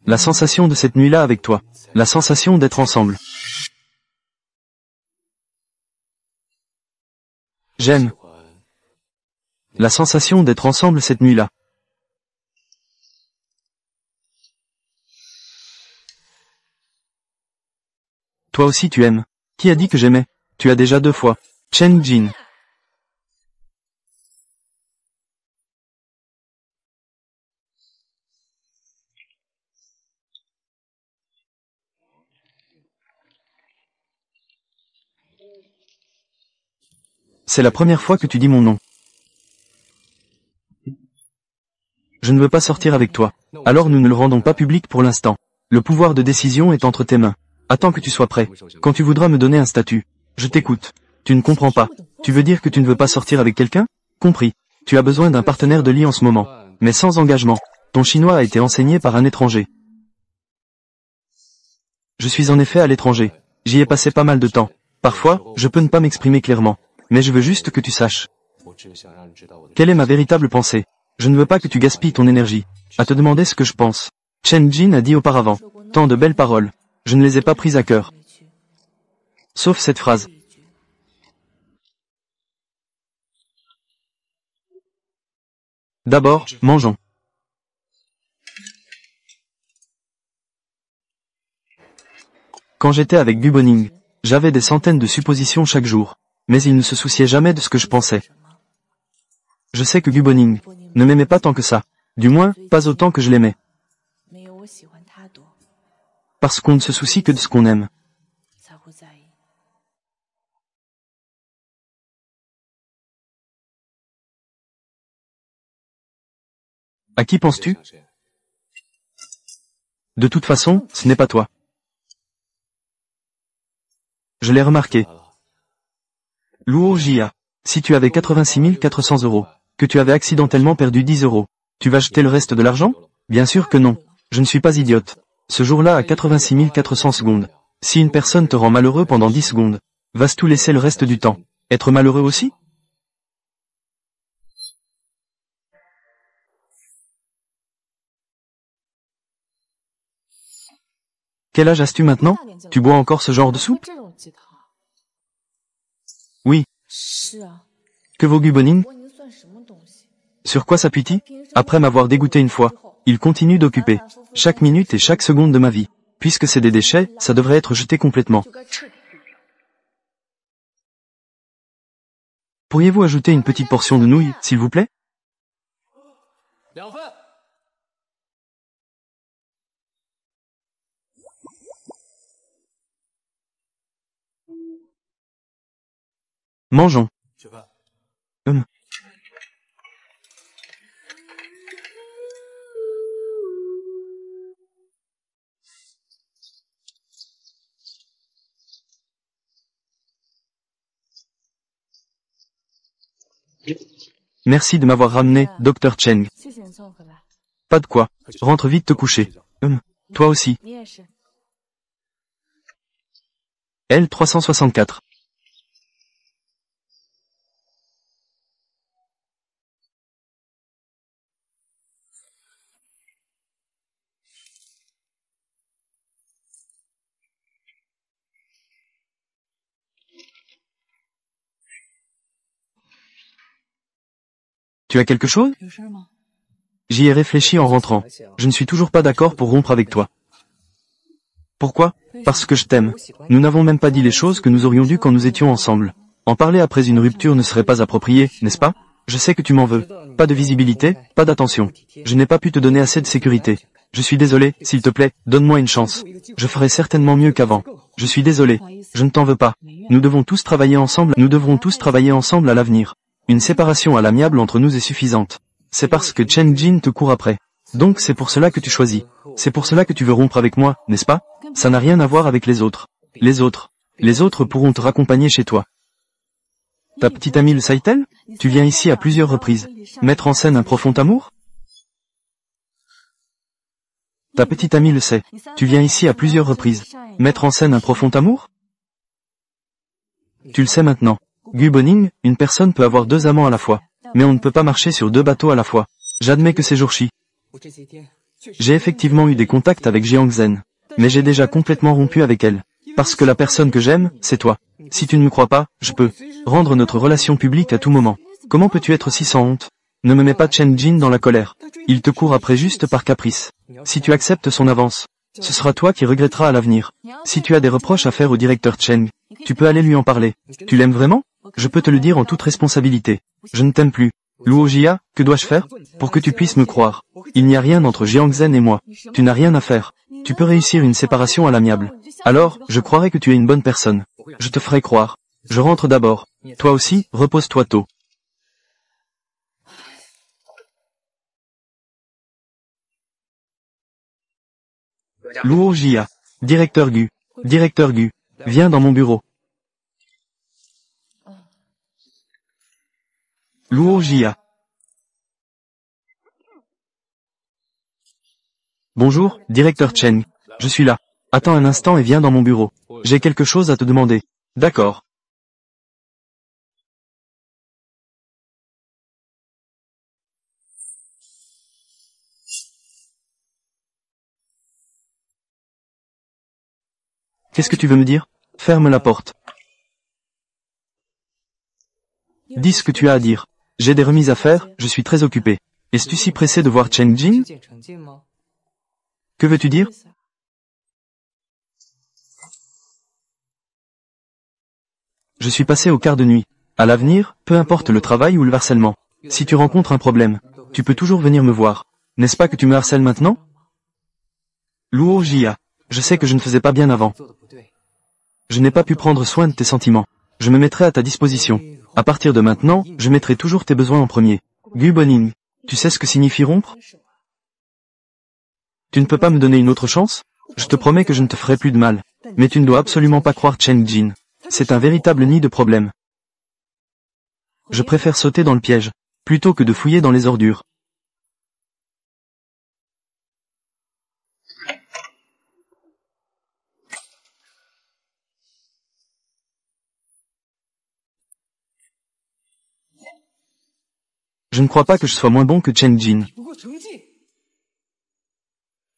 La sensation de cette nuit-là avec toi. La sensation d'être ensemble. J'aime. La sensation d'être ensemble cette nuit-là. Toi aussi tu aimes. Qui a dit que j'aimais? Tu as déjà 2 fois. Chen Jin. C'est la première fois que tu dis mon nom. Je ne veux pas sortir avec toi. Alors nous ne le rendons pas public pour l'instant. Le pouvoir de décision est entre tes mains. Attends que tu sois prêt. Quand tu voudras me donner un statut. Je t'écoute. Tu ne comprends pas. Tu veux dire que tu ne veux pas sortir avec quelqu'un? Compris. Tu as besoin d'un partenaire de lit en ce moment. Mais sans engagement. Ton chinois a été enseigné par un étranger. Je suis en effet à l'étranger. J'y ai passé pas mal de temps. Parfois, je peux ne pas m'exprimer clairement. Mais je veux juste que tu saches. Quelle est ma véritable pensée? Je ne veux pas que tu gaspilles ton énergie à te demander ce que je pense. Chen Jin a dit auparavant. Tant de belles paroles. Je ne les ai pas prises à cœur. Sauf cette phrase. D'abord, mangeons. Quand j'étais avec Guboning, j'avais des centaines de suppositions chaque jour. Mais il ne se souciait jamais de ce que je pensais. Je sais que Guboning ne m'aimait pas tant que ça. Du moins, pas autant que je l'aimais. Parce qu'on ne se soucie que de ce qu'on aime. À qui penses-tu? De toute façon, ce n'est pas toi. Je l'ai remarqué. Luo Jia. Si tu avais 86 400 €, que tu avais accidentellement perdu 10 €, tu vas jeter le reste de l'argent? Bien sûr que non. Je ne suis pas idiote. Ce jour-là à 86 400 secondes. Si une personne te rend malheureux pendant 10 secondes, vas-tu tout laisser le reste du temps? Être malheureux aussi? Quel âge as-tu maintenant? Tu bois encore ce genre de soupe? Oui. Que vaut Guboning? Sur quoi s'appuie-t-il? Après m'avoir dégoûté une fois, il continue d'occuper chaque minute et chaque seconde de ma vie. Puisque c'est des déchets, ça devrait être jeté complètement. Pourriez-vous ajouter une petite portion de nouilles, s'il vous plaît? Mangeons. Merci de m'avoir ramené, Dr. Cheng. Pas de quoi. Rentre vite te coucher. Toi aussi. L364. Tu as quelque chose? J'y ai réfléchi en rentrant. Je ne suis toujours pas d'accord pour rompre avec toi. Pourquoi? Parce que je t'aime. Nous n'avons même pas dit les choses que nous aurions dû quand nous étions ensemble. En parler après une rupture ne serait pas approprié, n'est-ce pas? Je sais que tu m'en veux. Pas de visibilité, pas d'attention. Je n'ai pas pu te donner assez de sécurité. Je suis désolé, s'il te plaît, donne-moi une chance. Je ferai certainement mieux qu'avant. Je suis désolé. Je ne t'en veux pas. Nous devrons tous travailler ensemble à l'avenir. Une séparation à l'amiable entre nous est suffisante. C'est parce que Chen Jin te court après. Donc c'est pour cela que tu choisis. C'est pour cela que tu veux rompre avec moi, n'est-ce pas? Ça n'a rien à voir avec les autres. Les autres pourront te raccompagner chez toi. Ta petite amie le sait-elle? Tu viens ici à plusieurs reprises. Mettre en scène un profond amour? Ta petite amie le sait. Tu viens ici à plusieurs reprises. Mettre en scène un profond amour? Tu le sais maintenant. Gu Boning, une personne peut avoir deux amants à la fois. Mais on ne peut pas marcher sur deux bateaux à la fois. J'admets que ces jours-ci, j'ai effectivement eu des contacts avec Jiang Zhen. Mais j'ai déjà complètement rompu avec elle. Parce que la personne que j'aime, c'est toi. Si tu ne me crois pas, je peux rendre notre relation publique à tout moment. Comment peux-tu être si sans honte? Ne me mets pas Chen Jin dans la colère. Il te court après juste par caprice. Si tu acceptes son avance, ce sera toi qui regretteras à l'avenir. Si tu as des reproches à faire au directeur Cheng, tu peux aller lui en parler. Tu l'aimes vraiment? Je peux te le dire en toute responsabilité. Je ne t'aime plus. Luo Jia, que dois-je faire pour que tu puisses me croire? Il n'y a rien entre Jiang Zhen et moi. Tu n'as rien à faire. Tu peux réussir une séparation à l'amiable. Alors, je croirai que tu es une bonne personne. Je te ferai croire. Je rentre d'abord. Toi aussi, repose-toi tôt. Luo Jia. Directeur Gu. Directeur Gu. Viens dans mon bureau. Luo Jia. Bonjour, directeur Cheng. Je suis là. Attends un instant et viens dans mon bureau. J'ai quelque chose à te demander. D'accord. Qu'est-ce que tu veux me dire? Ferme la porte. Dis ce que tu as à dire. J'ai des remises à faire, je suis très occupé. Es-tu si pressé de voir Chen Jin? Que veux-tu dire? Je suis passé au quart de nuit. À l'avenir, peu importe le travail ou le harcèlement. Si tu rencontres un problème, tu peux toujours venir me voir. N'est-ce pas que tu me harcèles maintenant? Luo Jia. Je sais que je ne faisais pas bien avant. Je n'ai pas pu prendre soin de tes sentiments. Je me mettrai à ta disposition. À partir de maintenant, je mettrai toujours tes besoins en premier. Gu Boning. Tu sais ce que signifie rompre? Tu ne peux pas me donner une autre chance? Je te promets que je ne te ferai plus de mal. Mais tu ne dois absolument pas croire Chen Jin. C'est un véritable nid de problèmes. Je préfère sauter dans le piège, plutôt que de fouiller dans les ordures. Je ne crois pas que je sois moins bon que Chen Jin.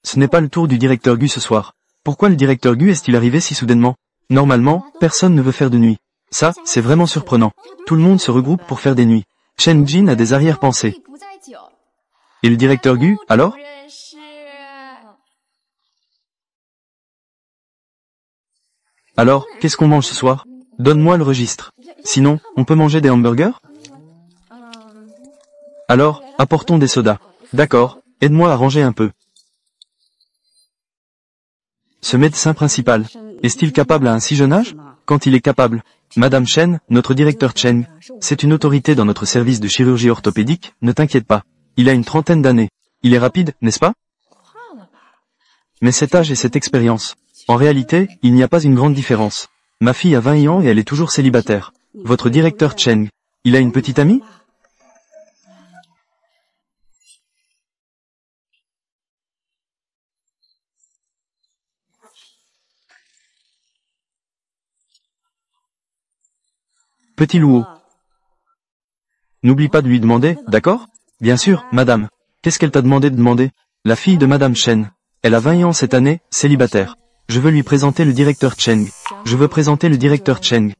Ce n'est pas le tour du directeur Gu ce soir. Pourquoi le directeur Gu est-il arrivé si soudainement? Normalement, personne ne veut faire de nuit. Ça, c'est vraiment surprenant. Tout le monde se regroupe pour faire des nuits. Chen Jin a des arrière-pensées. Et le directeur Gu, alors? Alors, qu'est-ce qu'on mange ce soir? Donne-moi le registre. Sinon, on peut manger des hamburgers? Alors, apportons des sodas. D'accord, aide-moi à ranger un peu. Ce médecin principal, est-il capable à un si jeune âge? Quand il est capable. Madame Chen, notre directeur Chen, c'est une autorité dans notre service de chirurgie orthopédique, ne t'inquiète pas. Il a une trentaine d'années. Il est rapide, n'est-ce pas? Mais cet âge et cette expérience. En réalité, il n'y a pas une grande différence. Ma fille a 20 ans et elle est toujours célibataire. Votre directeur Chen, il a une petite amie? Petit Luo. N'oublie pas de lui demander, d'accord? Bien sûr, madame. Qu'est-ce qu'elle t'a demandé de demander? La fille de madame Chen. Elle a 20 ans cette année, célibataire. Je veux lui présenter le directeur Cheng. Je veux présenter le directeur Cheng.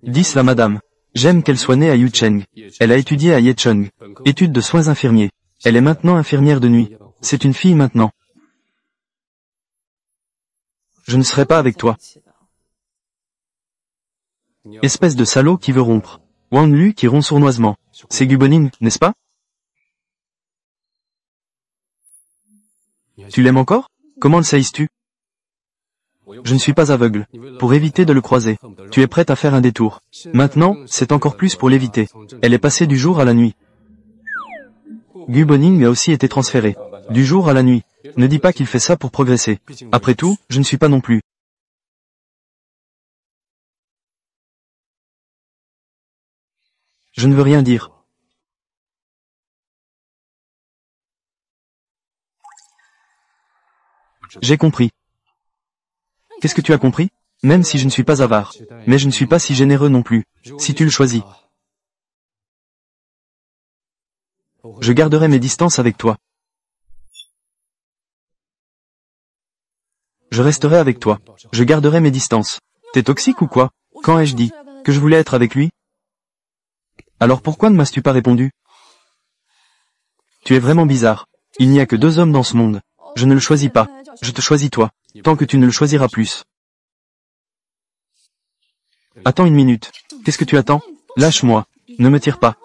Dis cela madame. J'aime qu'elle soit née à Yucheng. Elle a étudié à Yecheng. Études de soins infirmiers. Elle est maintenant infirmière de nuit. C'est une fille maintenant. Je ne serai pas avec toi. Espèce de salaud qui veut rompre. Wang Lu qui rompt sournoisement. C'est Guboning, n'est-ce pas? Tu l'aimes encore? Comment le saisisses-tu? Je ne suis pas aveugle. Pour éviter de le croiser, tu es prête à faire un détour. Maintenant, c'est encore plus pour l'éviter. Elle est passée du jour à la nuit. Guboning a aussi été transféré. Du jour à la nuit. Ne dis pas qu'il fait ça pour progresser. Après tout, je ne suis pas non plus. Je ne veux rien dire. J'ai compris. Qu'est-ce que tu as compris? Même si je ne suis pas avare. Mais je ne suis pas si généreux non plus. Si tu le choisis. Je garderai mes distances avec toi. Je resterai avec toi. Je garderai mes distances. T'es toxique ou quoi? Quand ai-je dit que je voulais être avec lui? Alors pourquoi ne m'as-tu pas répondu? Tu es vraiment bizarre. Il n'y a que 2 hommes dans ce monde. Je ne le choisis pas. Je te choisis toi. Tant que tu ne le choisiras plus. Attends une minute. Qu'est-ce que tu attends? Lâche-moi. Ne me tire pas.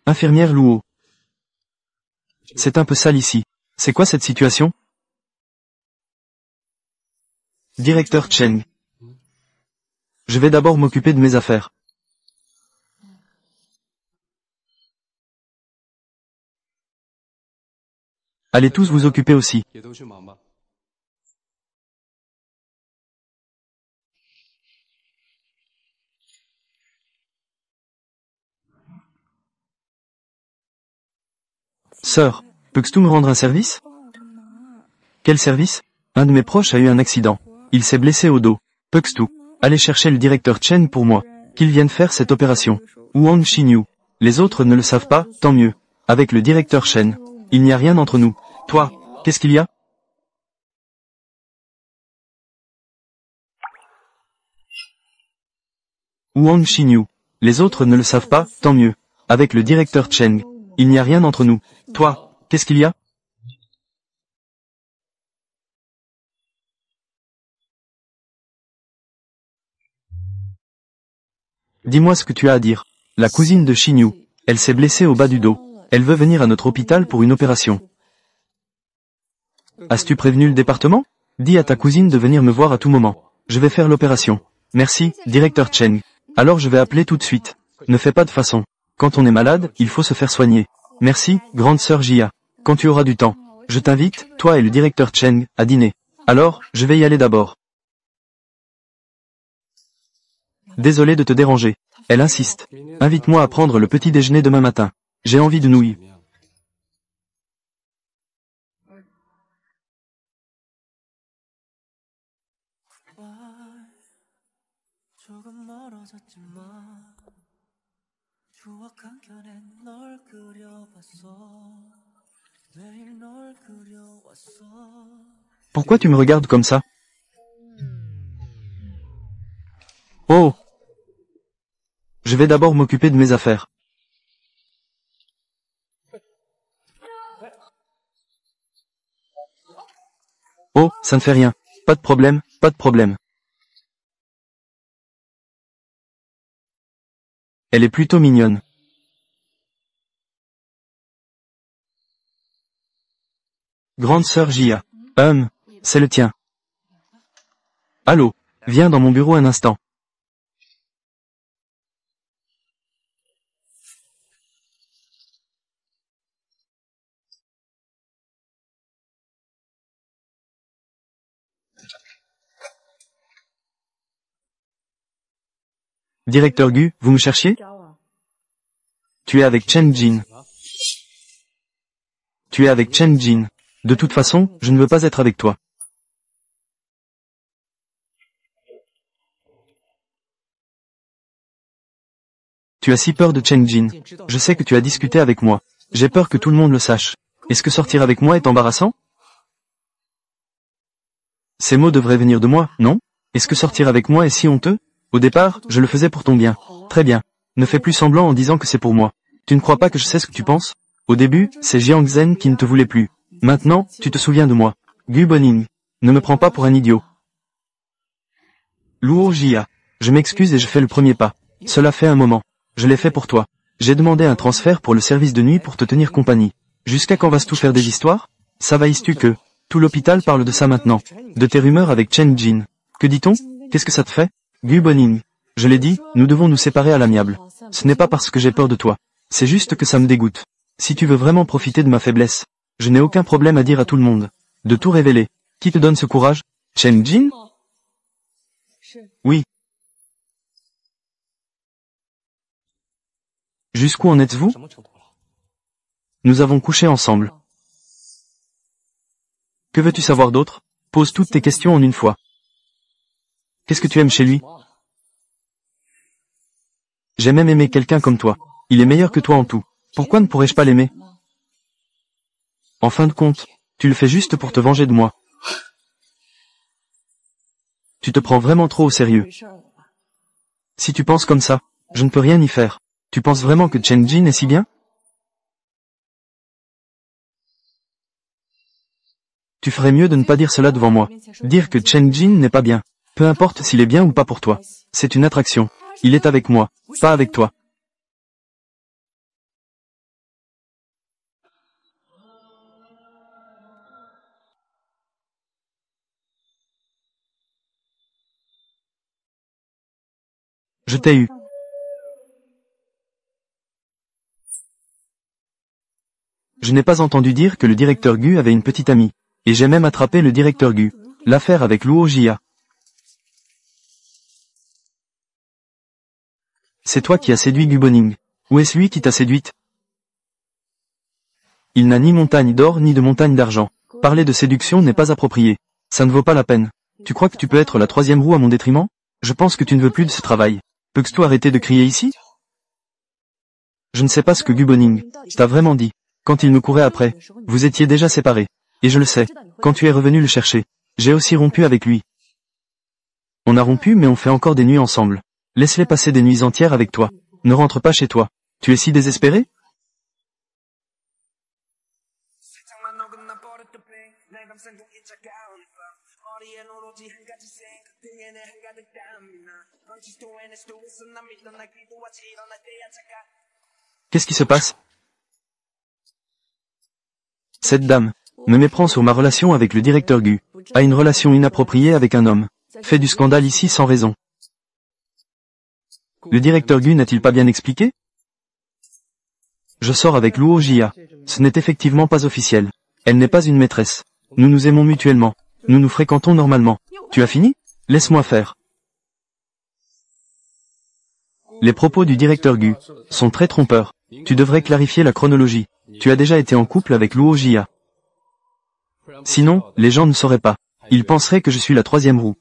Infirmière Luo. C'est un peu sale ici. C'est quoi cette situation? Directeur Cheng. Je vais d'abord m'occuper de mes affaires. Allez tous vous occuper aussi. Sœur, peux-tu me rendre un service? Quel service? Un de mes proches a eu un accident. Il s'est blessé au dos. Peux-tu aller chercher le directeur Chen pour moi, qu'il vienne faire cette opération. Wang Xinyu. Les autres ne le savent pas, tant mieux. Avec le directeur Chen, il n'y a rien entre nous. Toi, qu'est-ce qu'il y a? Wang Xinyu. Les autres ne le savent pas, tant mieux. Avec le directeur Cheng, il n'y a rien entre nous. Toi, qu'est-ce qu'il y a? Dis-moi ce que tu as à dire. La cousine de Xinyu. Elle s'est blessée au bas du dos. Elle veut venir à notre hôpital pour une opération. As-tu prévenu le département? Dis à ta cousine de venir me voir à tout moment. Je vais faire l'opération. Merci, directeur Cheng. Alors je vais appeler tout de suite. Ne fais pas de façon. Quand on est malade, il faut se faire soigner. Merci, grande sœur Jia. Quand tu auras du temps, je t'invite, toi et le directeur Cheng, à dîner. Alors, je vais y aller d'abord. Désolé de te déranger. Elle insiste. Invite-moi à prendre le petit déjeuner demain matin. J'ai envie de nouilles. Pourquoi tu me regardes comme ça? Oh! Je vais d'abord m'occuper de mes affaires. Oh, ça ne fait rien. Pas de problème, pas de problème. Elle est plutôt mignonne. Grande sœur Jia. C'est le tien. Allô, viens dans mon bureau un instant. Directeur Gu, vous me cherchiez? Tu es avec Chen Jin. Tu es avec Chen Jin. De toute façon, je ne veux pas être avec toi. Tu as si peur de Chen Jin. Je sais que tu as discuté avec moi. J'ai peur que tout le monde le sache. Est-ce que sortir avec moi est embarrassant? Ces mots devraient venir de moi, non? Est-ce que sortir avec moi est si honteux? Au départ, je le faisais pour ton bien. Très bien. Ne fais plus semblant en disant que c'est pour moi. Tu ne crois pas que je sais ce que tu penses? Au début, c'est Jiang Zhen qui ne te voulait plus. Maintenant, tu te souviens de moi. Gu Boning. Ne me prends pas pour un idiot. Luo Jia. Je m'excuse et je fais le premier pas. Cela fait un moment. Je l'ai fait pour toi. J'ai demandé un transfert pour le service de nuit pour te tenir compagnie. Jusqu'à quand vas-tu faire des histoires? Ça va-tu que tout l'hôpital parle de ça maintenant. De tes rumeurs avec Chen Jin. Que dit-on? Qu'est-ce que ça te fait? Gu Boning. Je l'ai dit, nous devons nous séparer à l'amiable. Ce n'est pas parce que j'ai peur de toi. C'est juste que ça me dégoûte. Si tu veux vraiment profiter de ma faiblesse, je n'ai aucun problème à dire à tout le monde. De tout révéler. Qui te donne ce courage? Chen Jin? Oui. Jusqu'où en êtes-vous? Nous avons couché ensemble. Que veux-tu savoir d'autre? Pose toutes tes questions en une fois. Qu'est-ce que tu aimes chez lui? J'ai même aimé quelqu'un comme toi. Il est meilleur que toi en tout. Pourquoi ne pourrais-je pas l'aimer? En fin de compte, tu le fais juste pour te venger de moi. Tu te prends vraiment trop au sérieux. Si tu penses comme ça, je ne peux rien y faire. Tu penses vraiment que Chen Jin est si bien? Tu ferais mieux de ne pas dire cela devant moi. Dire que Chen Jin n'est pas bien. Peu importe s'il est bien ou pas pour toi. C'est une attraction. Il est avec moi, pas avec toi. Je t'ai eu. Je n'ai pas entendu dire que le directeur Gu avait une petite amie. Et j'ai même attrapé le directeur Gu. L'affaire avec Luo Jia. C'est toi qui as séduit Gu Boning. Ou est-ce lui qui t'a séduite? Il n'a ni montagne d'or ni de montagne d'argent. Parler de séduction n'est pas approprié. Ça ne vaut pas la peine. Tu crois que tu peux être la troisième roue à mon détriment? Je pense que tu ne veux plus de ce travail. Peux-tu arrêter de crier ici? Je ne sais pas ce que Gu Boning t'a vraiment dit. Quand il me courait après, vous étiez déjà séparés. Et je le sais. Quand tu es revenu le chercher, j'ai aussi rompu avec lui. On a rompu mais on fait encore des nuits ensemble. Laisse-les passer des nuits entières avec toi. Ne rentre pas chez toi. Tu es si désespéré? Qu'est-ce qui se passe? Cette dame me méprend sur ma relation avec le directeur Gu, a une relation inappropriée avec un homme, fait du scandale ici sans raison. Le directeur Gu n'a-t-il pas bien expliqué? Je sors avec Luo Jia. Ce n'est effectivement pas officiel. Elle n'est pas une maîtresse. Nous nous aimons mutuellement. Nous nous fréquentons normalement. Tu as fini? Laisse-moi faire. Les propos du directeur Gu sont très trompeurs. Tu devrais clarifier la chronologie. Tu as déjà été en couple avec Luo Jia. Sinon, les gens ne sauraient pas. Ils penseraient que je suis la troisième roue.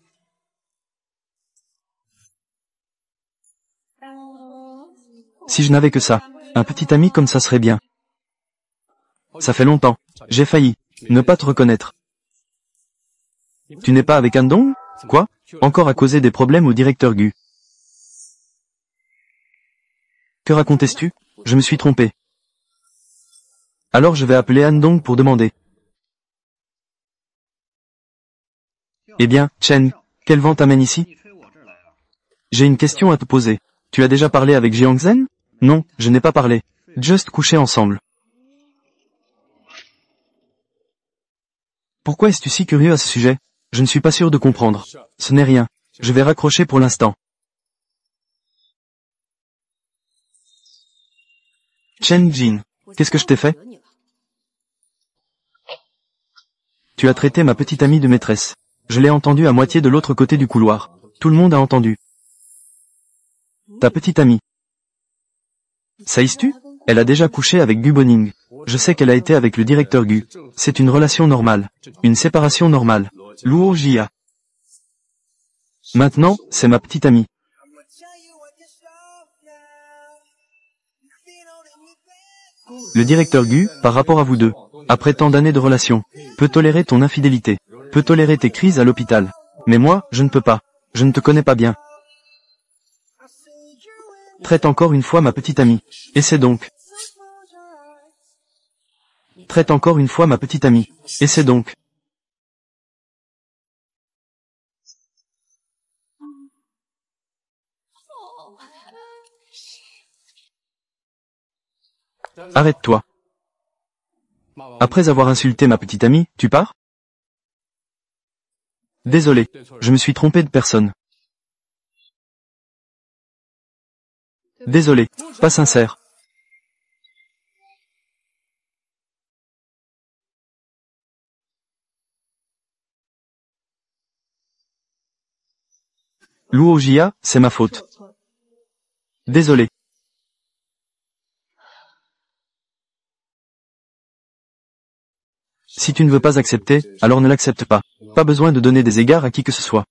Si je n'avais que ça, un petit ami comme ça serait bien. Ça fait longtemps. J'ai failli ne pas te reconnaître. Tu n'es pas avec Andong? Quoi? Encore à causer des problèmes au directeur Gu. Que racontais-tu? Je me suis trompé. Alors je vais appeler Andong pour demander. Eh bien, Chen, quel vent t'amène ici? J'ai une question à te poser. Tu as déjà parlé avec Jiang Zhen? Non, je n'ai pas parlé. Juste couché ensemble. Pourquoi es-tu si curieux à ce sujet? Je ne suis pas sûr de comprendre. Ce n'est rien. Je vais raccrocher pour l'instant. Chen Jin, qu'est-ce que je t'ai fait? Tu as traité ma petite amie de maîtresse. Je l'ai entendu à moitié de l'autre côté du couloir. Tout le monde a entendu. Ta petite amie. Sais-tu? Elle a déjà couché avec Gu Boning. Je sais qu'elle a été avec le directeur Gu. C'est une relation normale. Une séparation normale. Luo Jia. Maintenant, c'est ma petite amie. Le directeur Gu, par rapport à vous deux, après tant d'années de relation, peut tolérer ton infidélité, peut tolérer tes crises à l'hôpital. Mais moi, je ne peux pas. Je ne te connais pas bien. Traite encore une fois ma petite amie. Essaie donc. Traite encore une fois ma petite amie. Essaie donc. Arrête-toi. Après avoir insulté ma petite amie, tu pars? Désolé, je me suis trompé de personne. Désolé, pas sincère. Luo Jia, c'est ma faute. Désolé. Si tu ne veux pas accepter, alors ne l'accepte pas. Pas besoin de donner des égards à qui que ce soit.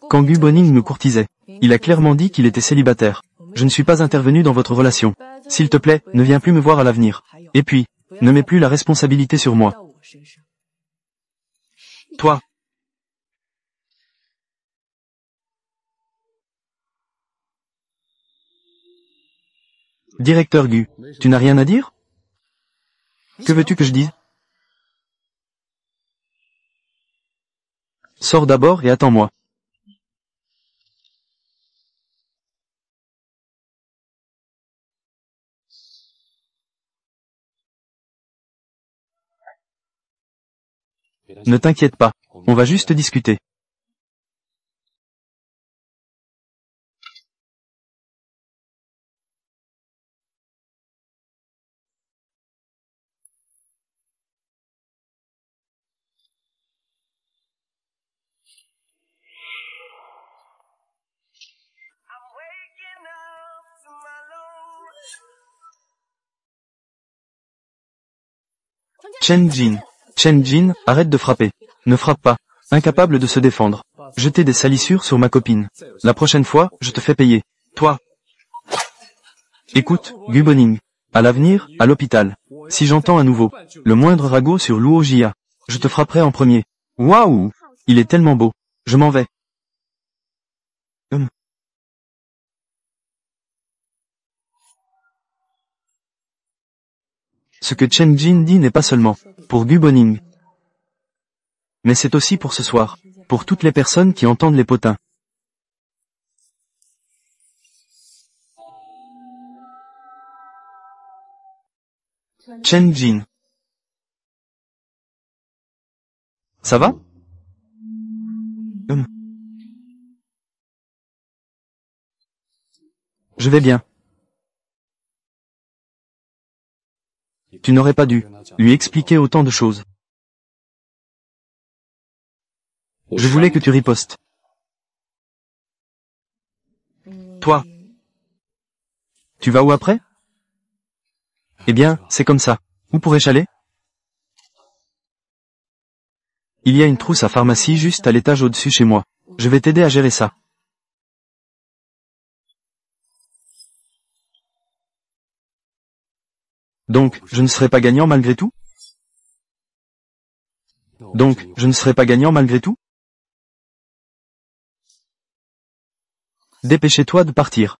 Quand Gu Boning me courtisait, il a clairement dit qu'il était célibataire. Je ne suis pas intervenu dans votre relation. S'il te plaît, ne viens plus me voir à l'avenir. Et puis, ne mets plus la responsabilité sur moi. Toi. Directeur Gu, tu n'as rien à dire? Que veux-tu que je dise? Sors d'abord et attends-moi. Ne t'inquiète pas, on va juste discuter. Waking up to my lows. Chen Jin. Chen Jin, arrête de frapper. Ne frappe pas. Incapable de se défendre. Jeter des salissures sur ma copine. La prochaine fois, je te fais payer. Toi. Écoute, Gu Boning. À l'avenir, à l'hôpital. Si j'entends à nouveau le moindre ragot sur Luo Jia, je te frapperai en premier. Waouh! Il est tellement beau. Je m'en vais. Ce que Chen Jin dit n'est pas seulement pour Gu Boning, mais c'est aussi pour ce soir, pour toutes les personnes qui entendent les potins. Chen Jin. Ça va? Je vais bien. Tu n'aurais pas dû lui expliquer autant de choses. Je voulais que tu ripostes. Toi. Tu vas où après? Eh bien, c'est comme ça. Où pourrais-je aller? Il y a une trousse à pharmacie juste à l'étage au-dessus chez moi. Je vais t'aider à gérer ça. Donc, je ne serai pas gagnant malgré tout? Donc, je ne serai pas gagnant malgré tout? Dépêchez-toi de partir.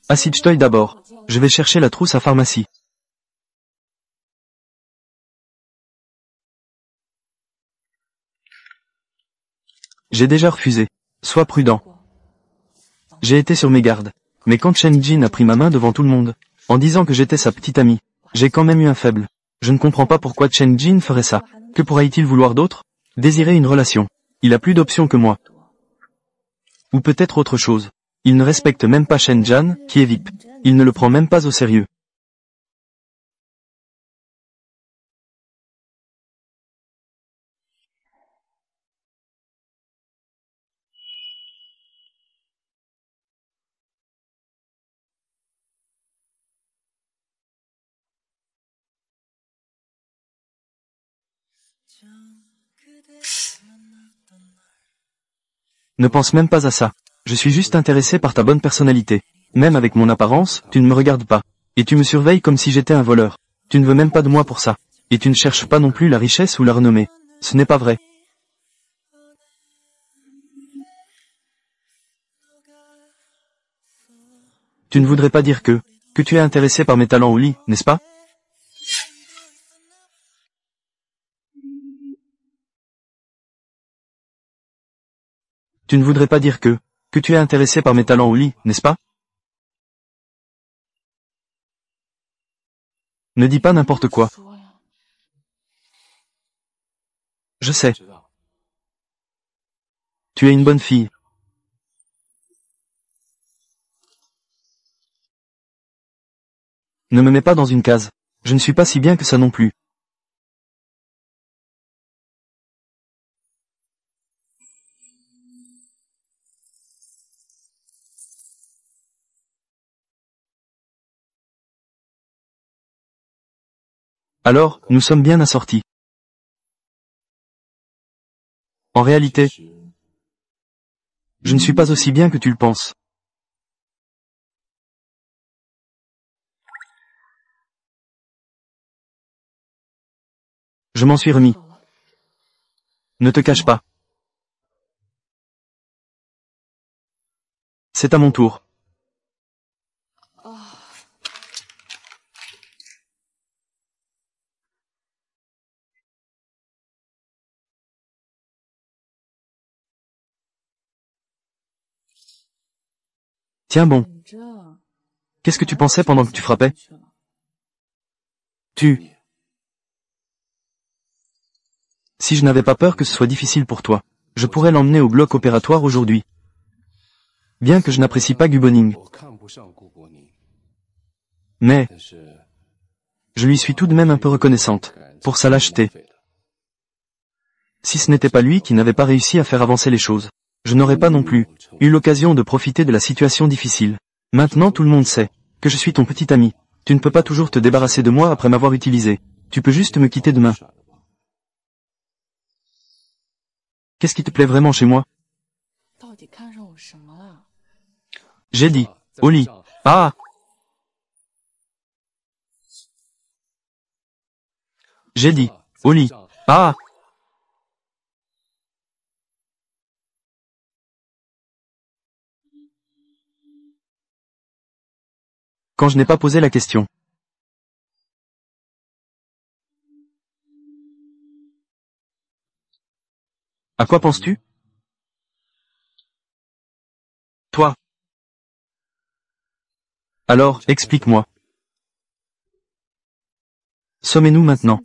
Assiste-toi d'abord. Je vais chercher la trousse à pharmacie. J'ai déjà refusé. Sois prudent. J'ai été sur mes gardes. Mais quand Chen Jin a pris ma main devant tout le monde, en disant que j'étais sa petite amie, j'ai quand même eu un faible. Je ne comprends pas pourquoi Chen Jin ferait ça. Que pourrait-il vouloir d'autre? Désirer une relation. Il a plus d'options que moi. Ou peut-être autre chose. Il ne respecte même pas Shen Jan, qui est VIP. Il ne le prend même pas au sérieux. Ne pense même pas à ça. Je suis juste intéressé par ta bonne personnalité. Même avec mon apparence, tu ne me regardes pas. Et tu me surveilles comme si j'étais un voleur. Tu ne veux même pas de moi pour ça. Et tu ne cherches pas non plus la richesse ou la renommée. Ce n'est pas vrai. Tu ne voudrais pas dire que tu es intéressé par mes talents au lit, n'est-ce pas? Tu ne voudrais pas dire que tu es intéressé par mes talents au lit, n'est-ce pas? Ne dis pas n'importe quoi. Je sais. Tu es une bonne fille. Ne me mets pas dans une case. Je ne suis pas si bien que ça non plus. Alors, nous sommes bien assortis. En réalité, je ne suis pas aussi bien que tu le penses. Je m'en suis remis. Ne te cache pas. C'est à mon tour. Tiens bon. Qu'est-ce que tu pensais pendant que tu frappais? Si je n'avais pas peur que ce soit difficile pour toi, je pourrais l'emmener au bloc opératoire aujourd'hui. Bien que je n'apprécie pas Guboning. Mais, je lui suis tout de même un peu reconnaissante, pour sa lâcheté. Si ce n'était pas lui qui n'avait pas réussi à faire avancer les choses, je n'aurais pas non plus eu l'occasion de profiter de la situation difficile. Maintenant tout le monde sait que je suis ton petit ami. Tu ne peux pas toujours te débarrasser de moi après m'avoir utilisé. Tu peux juste me quitter demain. Qu'est-ce qui te plaît vraiment chez moi? J'ai dit, au lit. Ah! J'ai dit, au lit. Ah! Quand je n'ai pas posé la question. À quoi penses-tu? Toi. Alors, explique-moi. Sommes-nous maintenant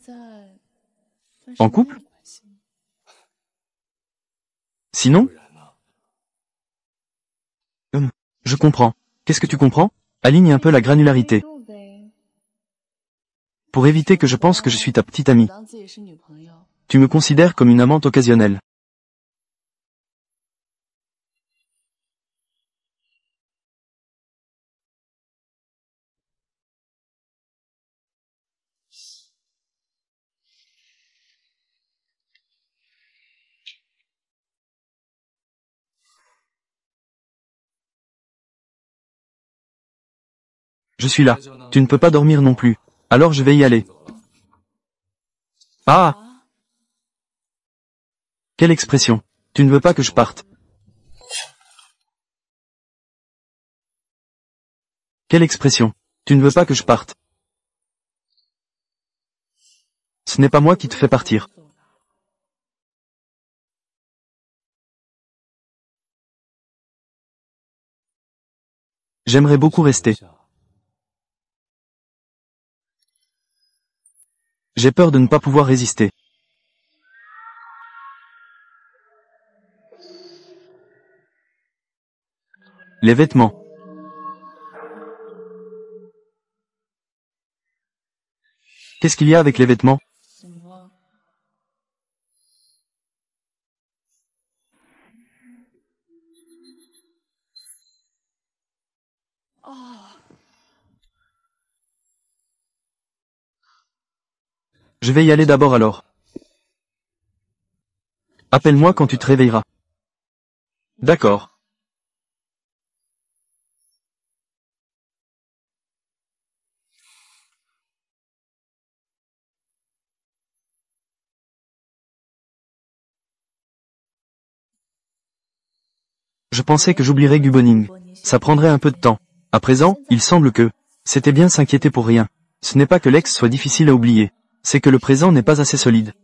en couple? Sinon? Je comprends. Qu'est-ce que tu comprends? Aligne un peu la granularité. Pour éviter que je pense que je suis ta petite amie. Tu me considères comme une amante occasionnelle. Je suis là. Tu ne peux pas dormir non plus. Alors je vais y aller. Ah! Quelle expression. Tu ne veux pas que je parte. Quelle expression. Tu ne veux pas que je parte. Ce n'est pas moi qui te fais partir. J'aimerais beaucoup rester. J'ai peur de ne pas pouvoir résister. Les vêtements. Qu'est-ce qu'il y a avec les vêtements? Je vais y aller d'abord alors. Appelle-moi quand tu te réveilleras. D'accord. Je pensais que j'oublierais Guboning. Ça prendrait un peu de temps. À présent, il semble que c'était bien s'inquiéter pour rien. Ce n'est pas que l'ex soit difficile à oublier. C'est que le présent n'est pas assez solide.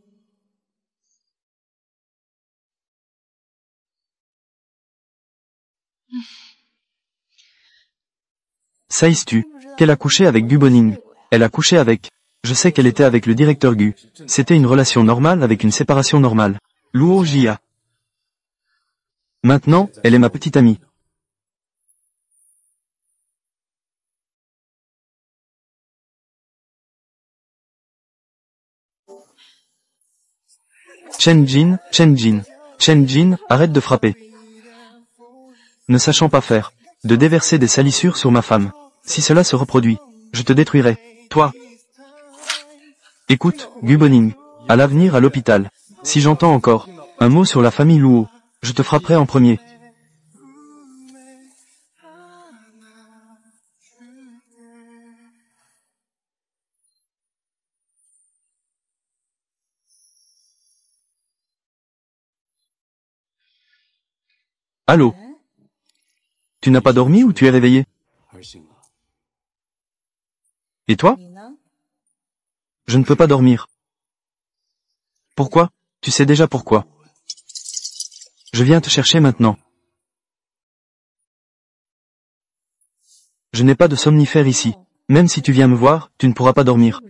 Sais-tu qu'elle a couché avec Guboning? Elle a couché avec. Je sais qu'elle était avec le directeur Gu. C'était une relation normale avec une séparation normale. Luo Jia. Maintenant, elle est ma petite amie. Chen Jin, arrête de frapper. Ne sachant pas faire, de déverser des salissures sur ma femme. Si cela se reproduit, je te détruirai. Toi. Écoute, Guboning. À l'avenir à l'hôpital. Si j'entends encore un mot sur la famille Luo, je te frapperai en premier. Allô? Tu n'as pas dormi ou tu es réveillé? Et toi? Je ne peux pas dormir. Pourquoi? Tu sais déjà pourquoi. Je viens te chercher maintenant. Je n'ai pas de somnifère ici. Même si tu viens me voir, tu ne pourras pas dormir.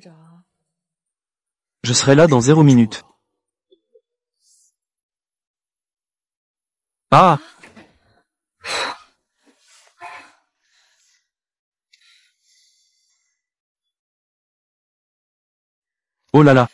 Je serai là dans 0 minute. Ah! Oh là là!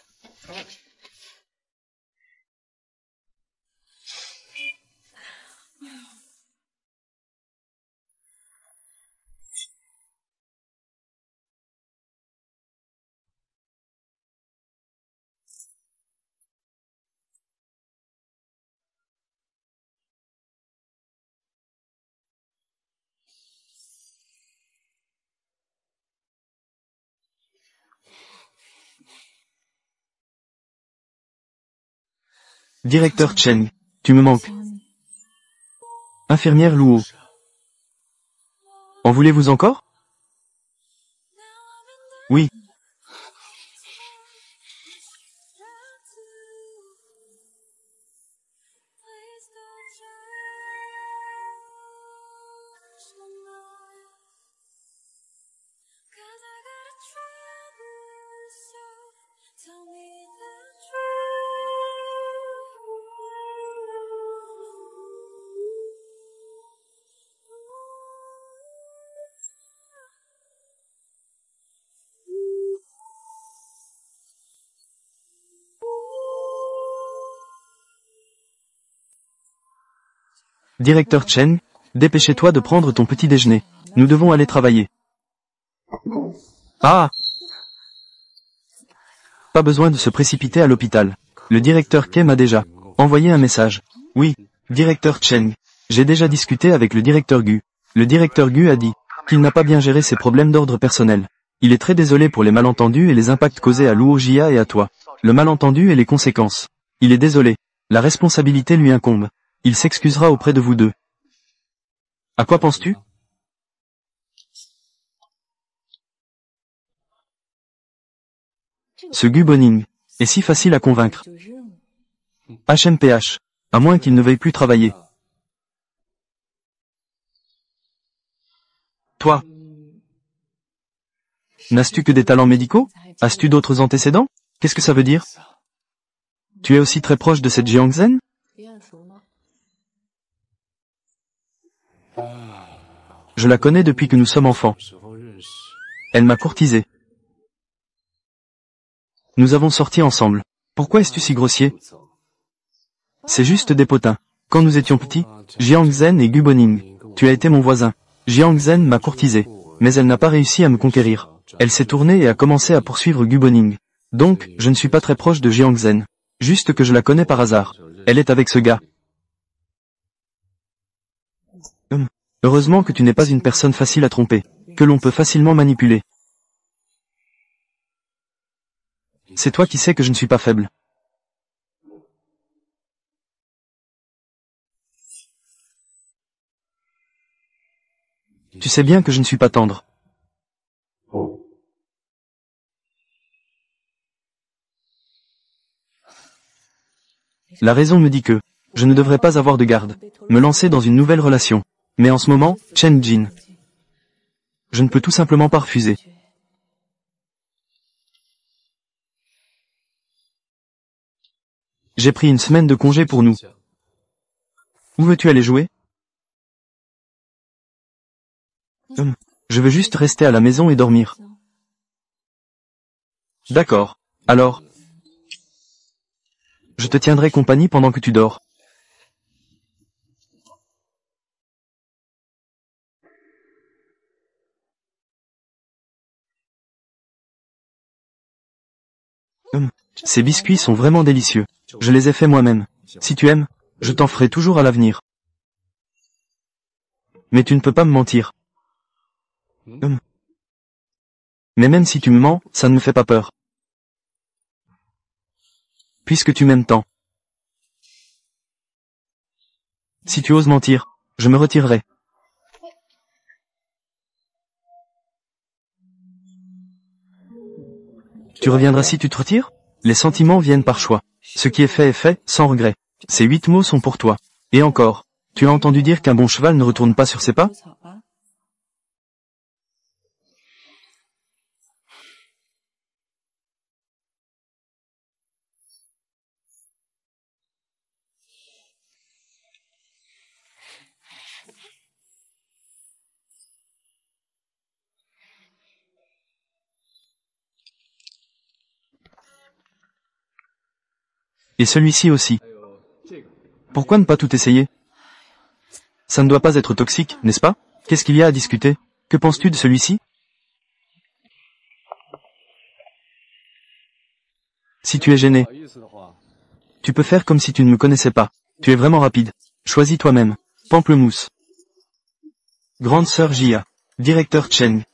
Directeur Cheng, tu me manques. Infirmière Luo. En voulez-vous encore? Oui. Directeur Chen, dépêchez-toi de prendre ton petit déjeuner. Nous devons aller travailler. Ah! Pas besoin de se précipiter à l'hôpital. Le directeur Ke m'a déjà envoyé un message. Oui, directeur Chen. J'ai déjà discuté avec le directeur Gu. Le directeur Gu a dit qu'il n'a pas bien géré ses problèmes d'ordre personnel. Il est très désolé pour les malentendus et les impacts causés à Luo Jia et à toi. Le malentendu et les conséquences. Il est désolé. La responsabilité lui incombe. Il s'excusera auprès de vous deux. À quoi penses-tu? Ce Guboning est si facile à convaincre. HMPH. À moins qu'il ne veuille plus travailler. Toi. N'as-tu que des talents médicaux? As-tu d'autres antécédents? Qu'est-ce que ça veut dire? Tu es aussi très proche de cette Jiangzen? Je la connais depuis que nous sommes enfants. Elle m'a courtisé. Nous avons sorti ensemble. Pourquoi es-tu si grossier? C'est juste des potins. Quand nous étions petits, Jiangzen et Guboning, tu as été mon voisin. Jiangzen m'a courtisé, mais elle n'a pas réussi à me conquérir. Elle s'est tournée et a commencé à poursuivre Guboning. Donc, je ne suis pas très proche de Jiangzen. Juste que je la connais par hasard. Elle est avec ce gars. Heureusement que tu n'es pas une personne facile à tromper, que l'on peut facilement manipuler. C'est toi qui sais que je ne suis pas faible. Tu sais bien que je ne suis pas tendre. La raison me dit que je ne devrais pas avoir de garde, me lancer dans une nouvelle relation. Mais en ce moment, Chen Jin, je ne peux tout simplement pas refuser. J'ai pris une semaine de congé pour nous. Où veux-tu aller jouer? Je veux juste rester à la maison et dormir. D'accord. Alors, je te tiendrai compagnie pendant que tu dors. Ces biscuits sont vraiment délicieux. Je les ai faits moi-même. Si tu aimes, je t'en ferai toujours à l'avenir. Mais tu ne peux pas me mentir. Mais même si tu me mens, ça ne me fait pas peur. Puisque tu m'aimes tant. Si tu oses mentir, je me retirerai. Tu reviendras si tu te retires? Les sentiments viennent par choix. Ce qui est, fait, sans regret. Ces 8 mots sont pour toi. Et encore, tu as entendu dire qu'un bon cheval ne retourne pas sur ses pas? Et celui-ci aussi. Pourquoi ne pas tout essayer? Ça ne doit pas être toxique, n'est-ce pas? Qu'est-ce qu'il y a à discuter? Que penses-tu de celui-ci? Si tu es gêné, tu peux faire comme si tu ne me connaissais pas. Tu es vraiment rapide. Choisis toi-même. Pamplemousse. Grande sœur Jia. Directeur Cheng.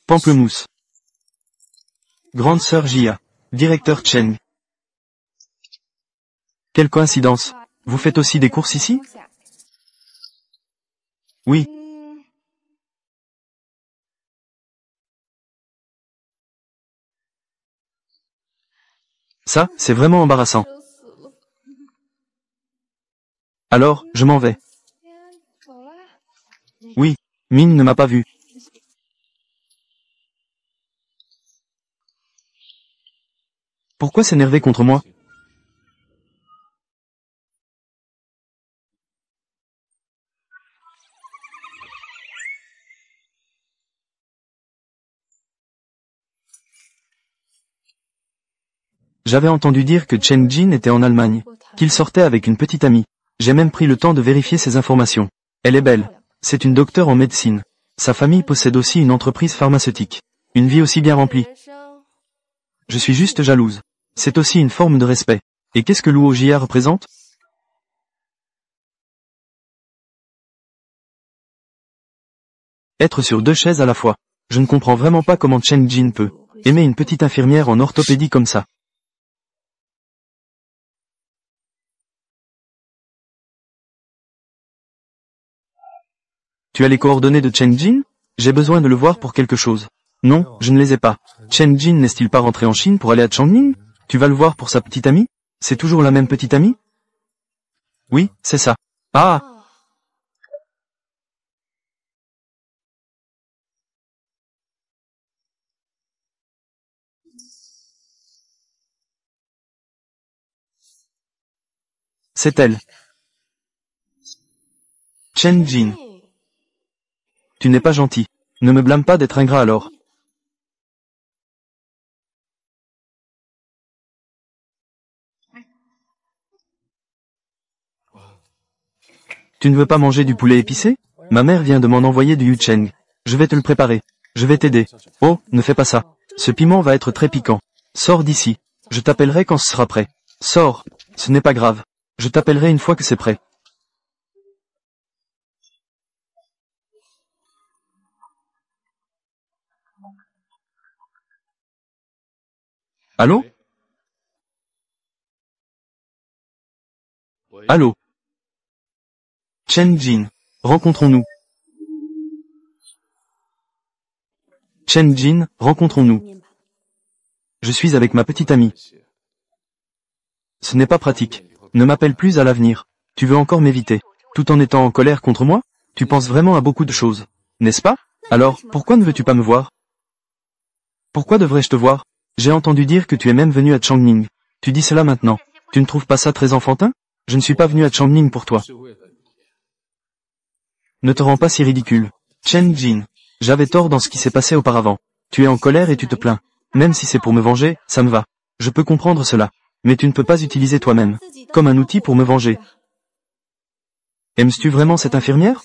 Pamplemousse. Grande sœur Jia. Directeur Cheng. Quelle coïncidence. Vous faites aussi des courses ici? Oui. Ça, c'est vraiment embarrassant. Alors, je m'en vais. Oui, Min ne m'a pas vu. Pourquoi s'énerver contre moi? J'avais entendu dire que Chen Jin était en Allemagne, qu'il sortait avec une petite amie. J'ai même pris le temps de vérifier ces informations. Elle est belle. C'est une docteure en médecine. Sa famille possède aussi une entreprise pharmaceutique. Une vie aussi bien remplie. Je suis juste jalouse. C'est aussi une forme de respect. Et qu'est-ce que Luo Jia représente? Être sur 2 chaises à la fois. Je ne comprends vraiment pas comment Chen Jin peut aimer une petite infirmière en orthopédie comme ça. Tu as les coordonnées de Chen Jin? J'ai besoin de le voir pour quelque chose. Non, je ne les ai pas. Chen Jin n'est-il pas rentré en Chine pour aller à Chongqing? Tu vas le voir pour sa petite amie? C'est toujours la même petite amie? Oui, c'est ça. Ah! C'est elle. Chen Jin. Tu n'es pas gentil. Ne me blâme pas d'être ingrat alors. Tu ne veux pas manger du poulet épicé? Ma mère vient de m'en envoyer du yucheng. Je vais te le préparer. Je vais t'aider. Oh, ne fais pas ça. Ce piment va être très piquant. Sors d'ici. Je t'appellerai quand ce sera prêt. Sors. Ce n'est pas grave. Je t'appellerai une fois que c'est prêt. Allô? Allô? Chen Jin, rencontrons-nous. Chen Jin, rencontrons-nous. Je suis avec ma petite amie. Ce n'est pas pratique. Ne m'appelle plus à l'avenir. Tu veux encore m'éviter. Tout en étant en colère contre moi? Tu penses vraiment à beaucoup de choses. N'est-ce pas? Alors, pourquoi ne veux-tu pas me voir? Pourquoi devrais-je te voir? J'ai entendu dire que tu es même venu à Changning. Tu dis cela maintenant. Tu ne trouves pas ça très enfantin? Je ne suis pas venu à Changning pour toi. Ne te rends pas si ridicule. Chen Jin. J'avais tort dans ce qui s'est passé auparavant. Tu es en colère et tu te plains. Même si c'est pour me venger, ça me va. Je peux comprendre cela. Mais tu ne peux pas utiliser toi-même comme un outil pour me venger. Aimes-tu vraiment cette infirmière?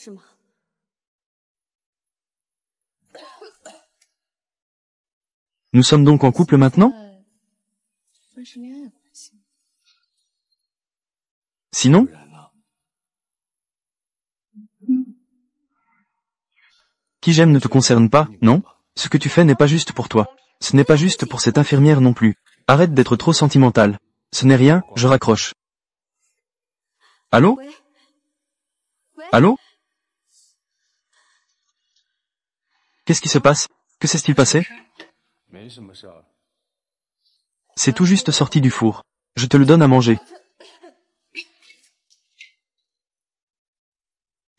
Nous sommes donc en couple maintenant? Sinon? Qui j'aime ne te concerne pas, non? Ce que tu fais n'est pas juste pour toi. Ce n'est pas juste pour cette infirmière non plus. Arrête d'être trop sentimental. Ce n'est rien, je raccroche. Allô? Allô? Qu'est-ce qui se passe? Que s'est-il passé? C'est tout juste sorti du four. Je te le donne à manger.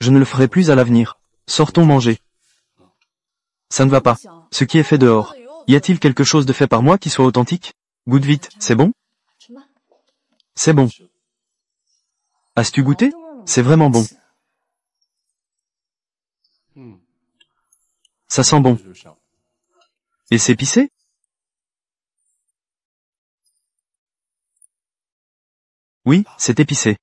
Je ne le ferai plus à l'avenir. Sortons manger. Ça ne va pas. Ce qui est fait dehors. Y a-t-il quelque chose de fait par moi qui soit authentique? Goûte vite, c'est bon? C'est bon. As-tu goûté? C'est vraiment bon. Ça sent bon. Et c'est épicé? Oui, c'est épicé.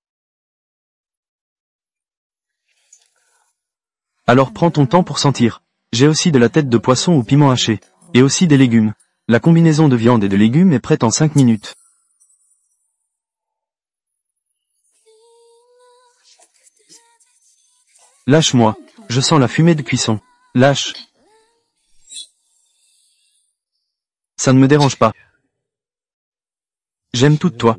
Alors prends ton temps pour sentir. J'ai aussi de la tête de poisson au piment haché. Et aussi des légumes. La combinaison de viande et de légumes est prête en 5 minutes. Lâche-moi. Je sens la fumée de cuisson. Lâche. Ça ne me dérange pas. J'aime tout de toi.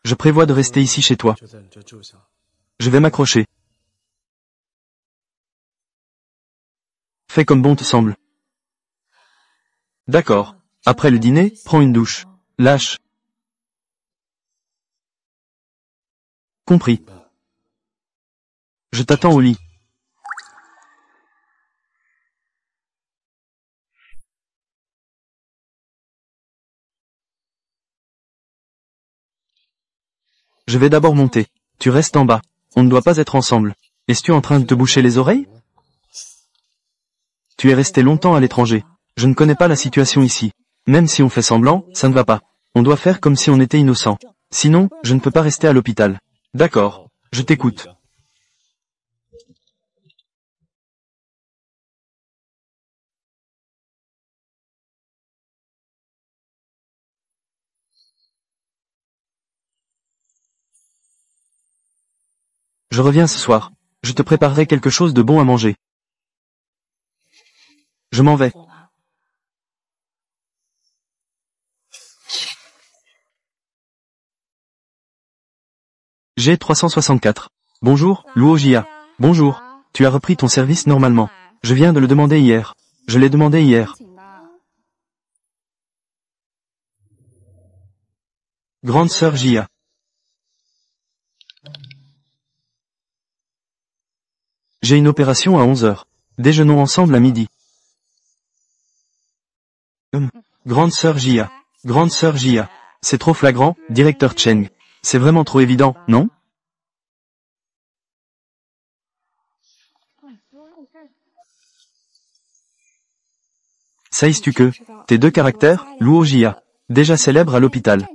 Je prévois de rester ici chez toi. Je vais m'accrocher. Fais comme bon te semble. D'accord. Après le dîner, prends une douche. Lâche. Compris. Je t'attends au lit. Je vais d'abord monter. Tu restes en bas. On ne doit pas être ensemble. Es-tu en train de te boucher les oreilles? Tu es resté longtemps à l'étranger. Je ne connais pas la situation ici. Même si on fait semblant, ça ne va pas. On doit faire comme si on était innocent. Sinon, je ne peux pas rester à l'hôpital. D'accord. Je t'écoute. Je reviens ce soir. Je te préparerai quelque chose de bon à manger. Je m'en vais. G364. Bonjour, Luo Jia. Bonjour. Tu as repris ton service normalement. Je viens de le demander hier. Je l'ai demandé hier. Grande sœur Jia. J'ai une opération à 11 heures. Déjeunons ensemble à midi. Grande sœur Jia. Grande sœur Jia. C'est trop flagrant, directeur Cheng. C'est vraiment trop évident, non? Sais-tu que tes deux caractères, Luo Jia, déjà célèbres à l'hôpital.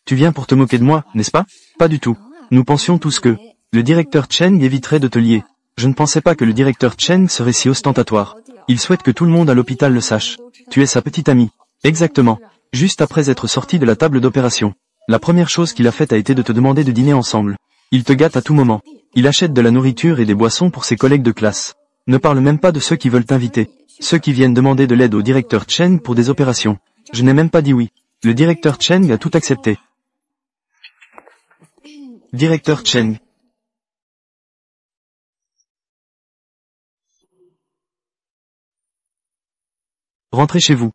Tu viens pour te moquer de moi, n'est-ce pas? Pas du tout. Nous pensions tous que le directeur Cheng éviterait de te lier. Je ne pensais pas que le directeur Cheng serait si ostentatoire. Il souhaite que tout le monde à l'hôpital le sache. Tu es sa petite amie. Exactement. Juste après être sorti de la table d'opération. La première chose qu'il a faite a été de te demander de dîner ensemble. Il te gâte à tout moment. Il achète de la nourriture et des boissons pour ses collègues de classe. Ne parle même pas de ceux qui veulent t'inviter. Ceux qui viennent demander de l'aide au directeur Cheng pour des opérations. Je n'ai même pas dit oui. Le directeur Cheng a tout accepté. Directeur Cheng. Rentrez chez vous.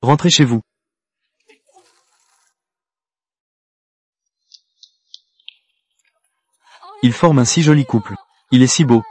Rentrez chez vous. Ils forment un si joli couple. Il est si beau.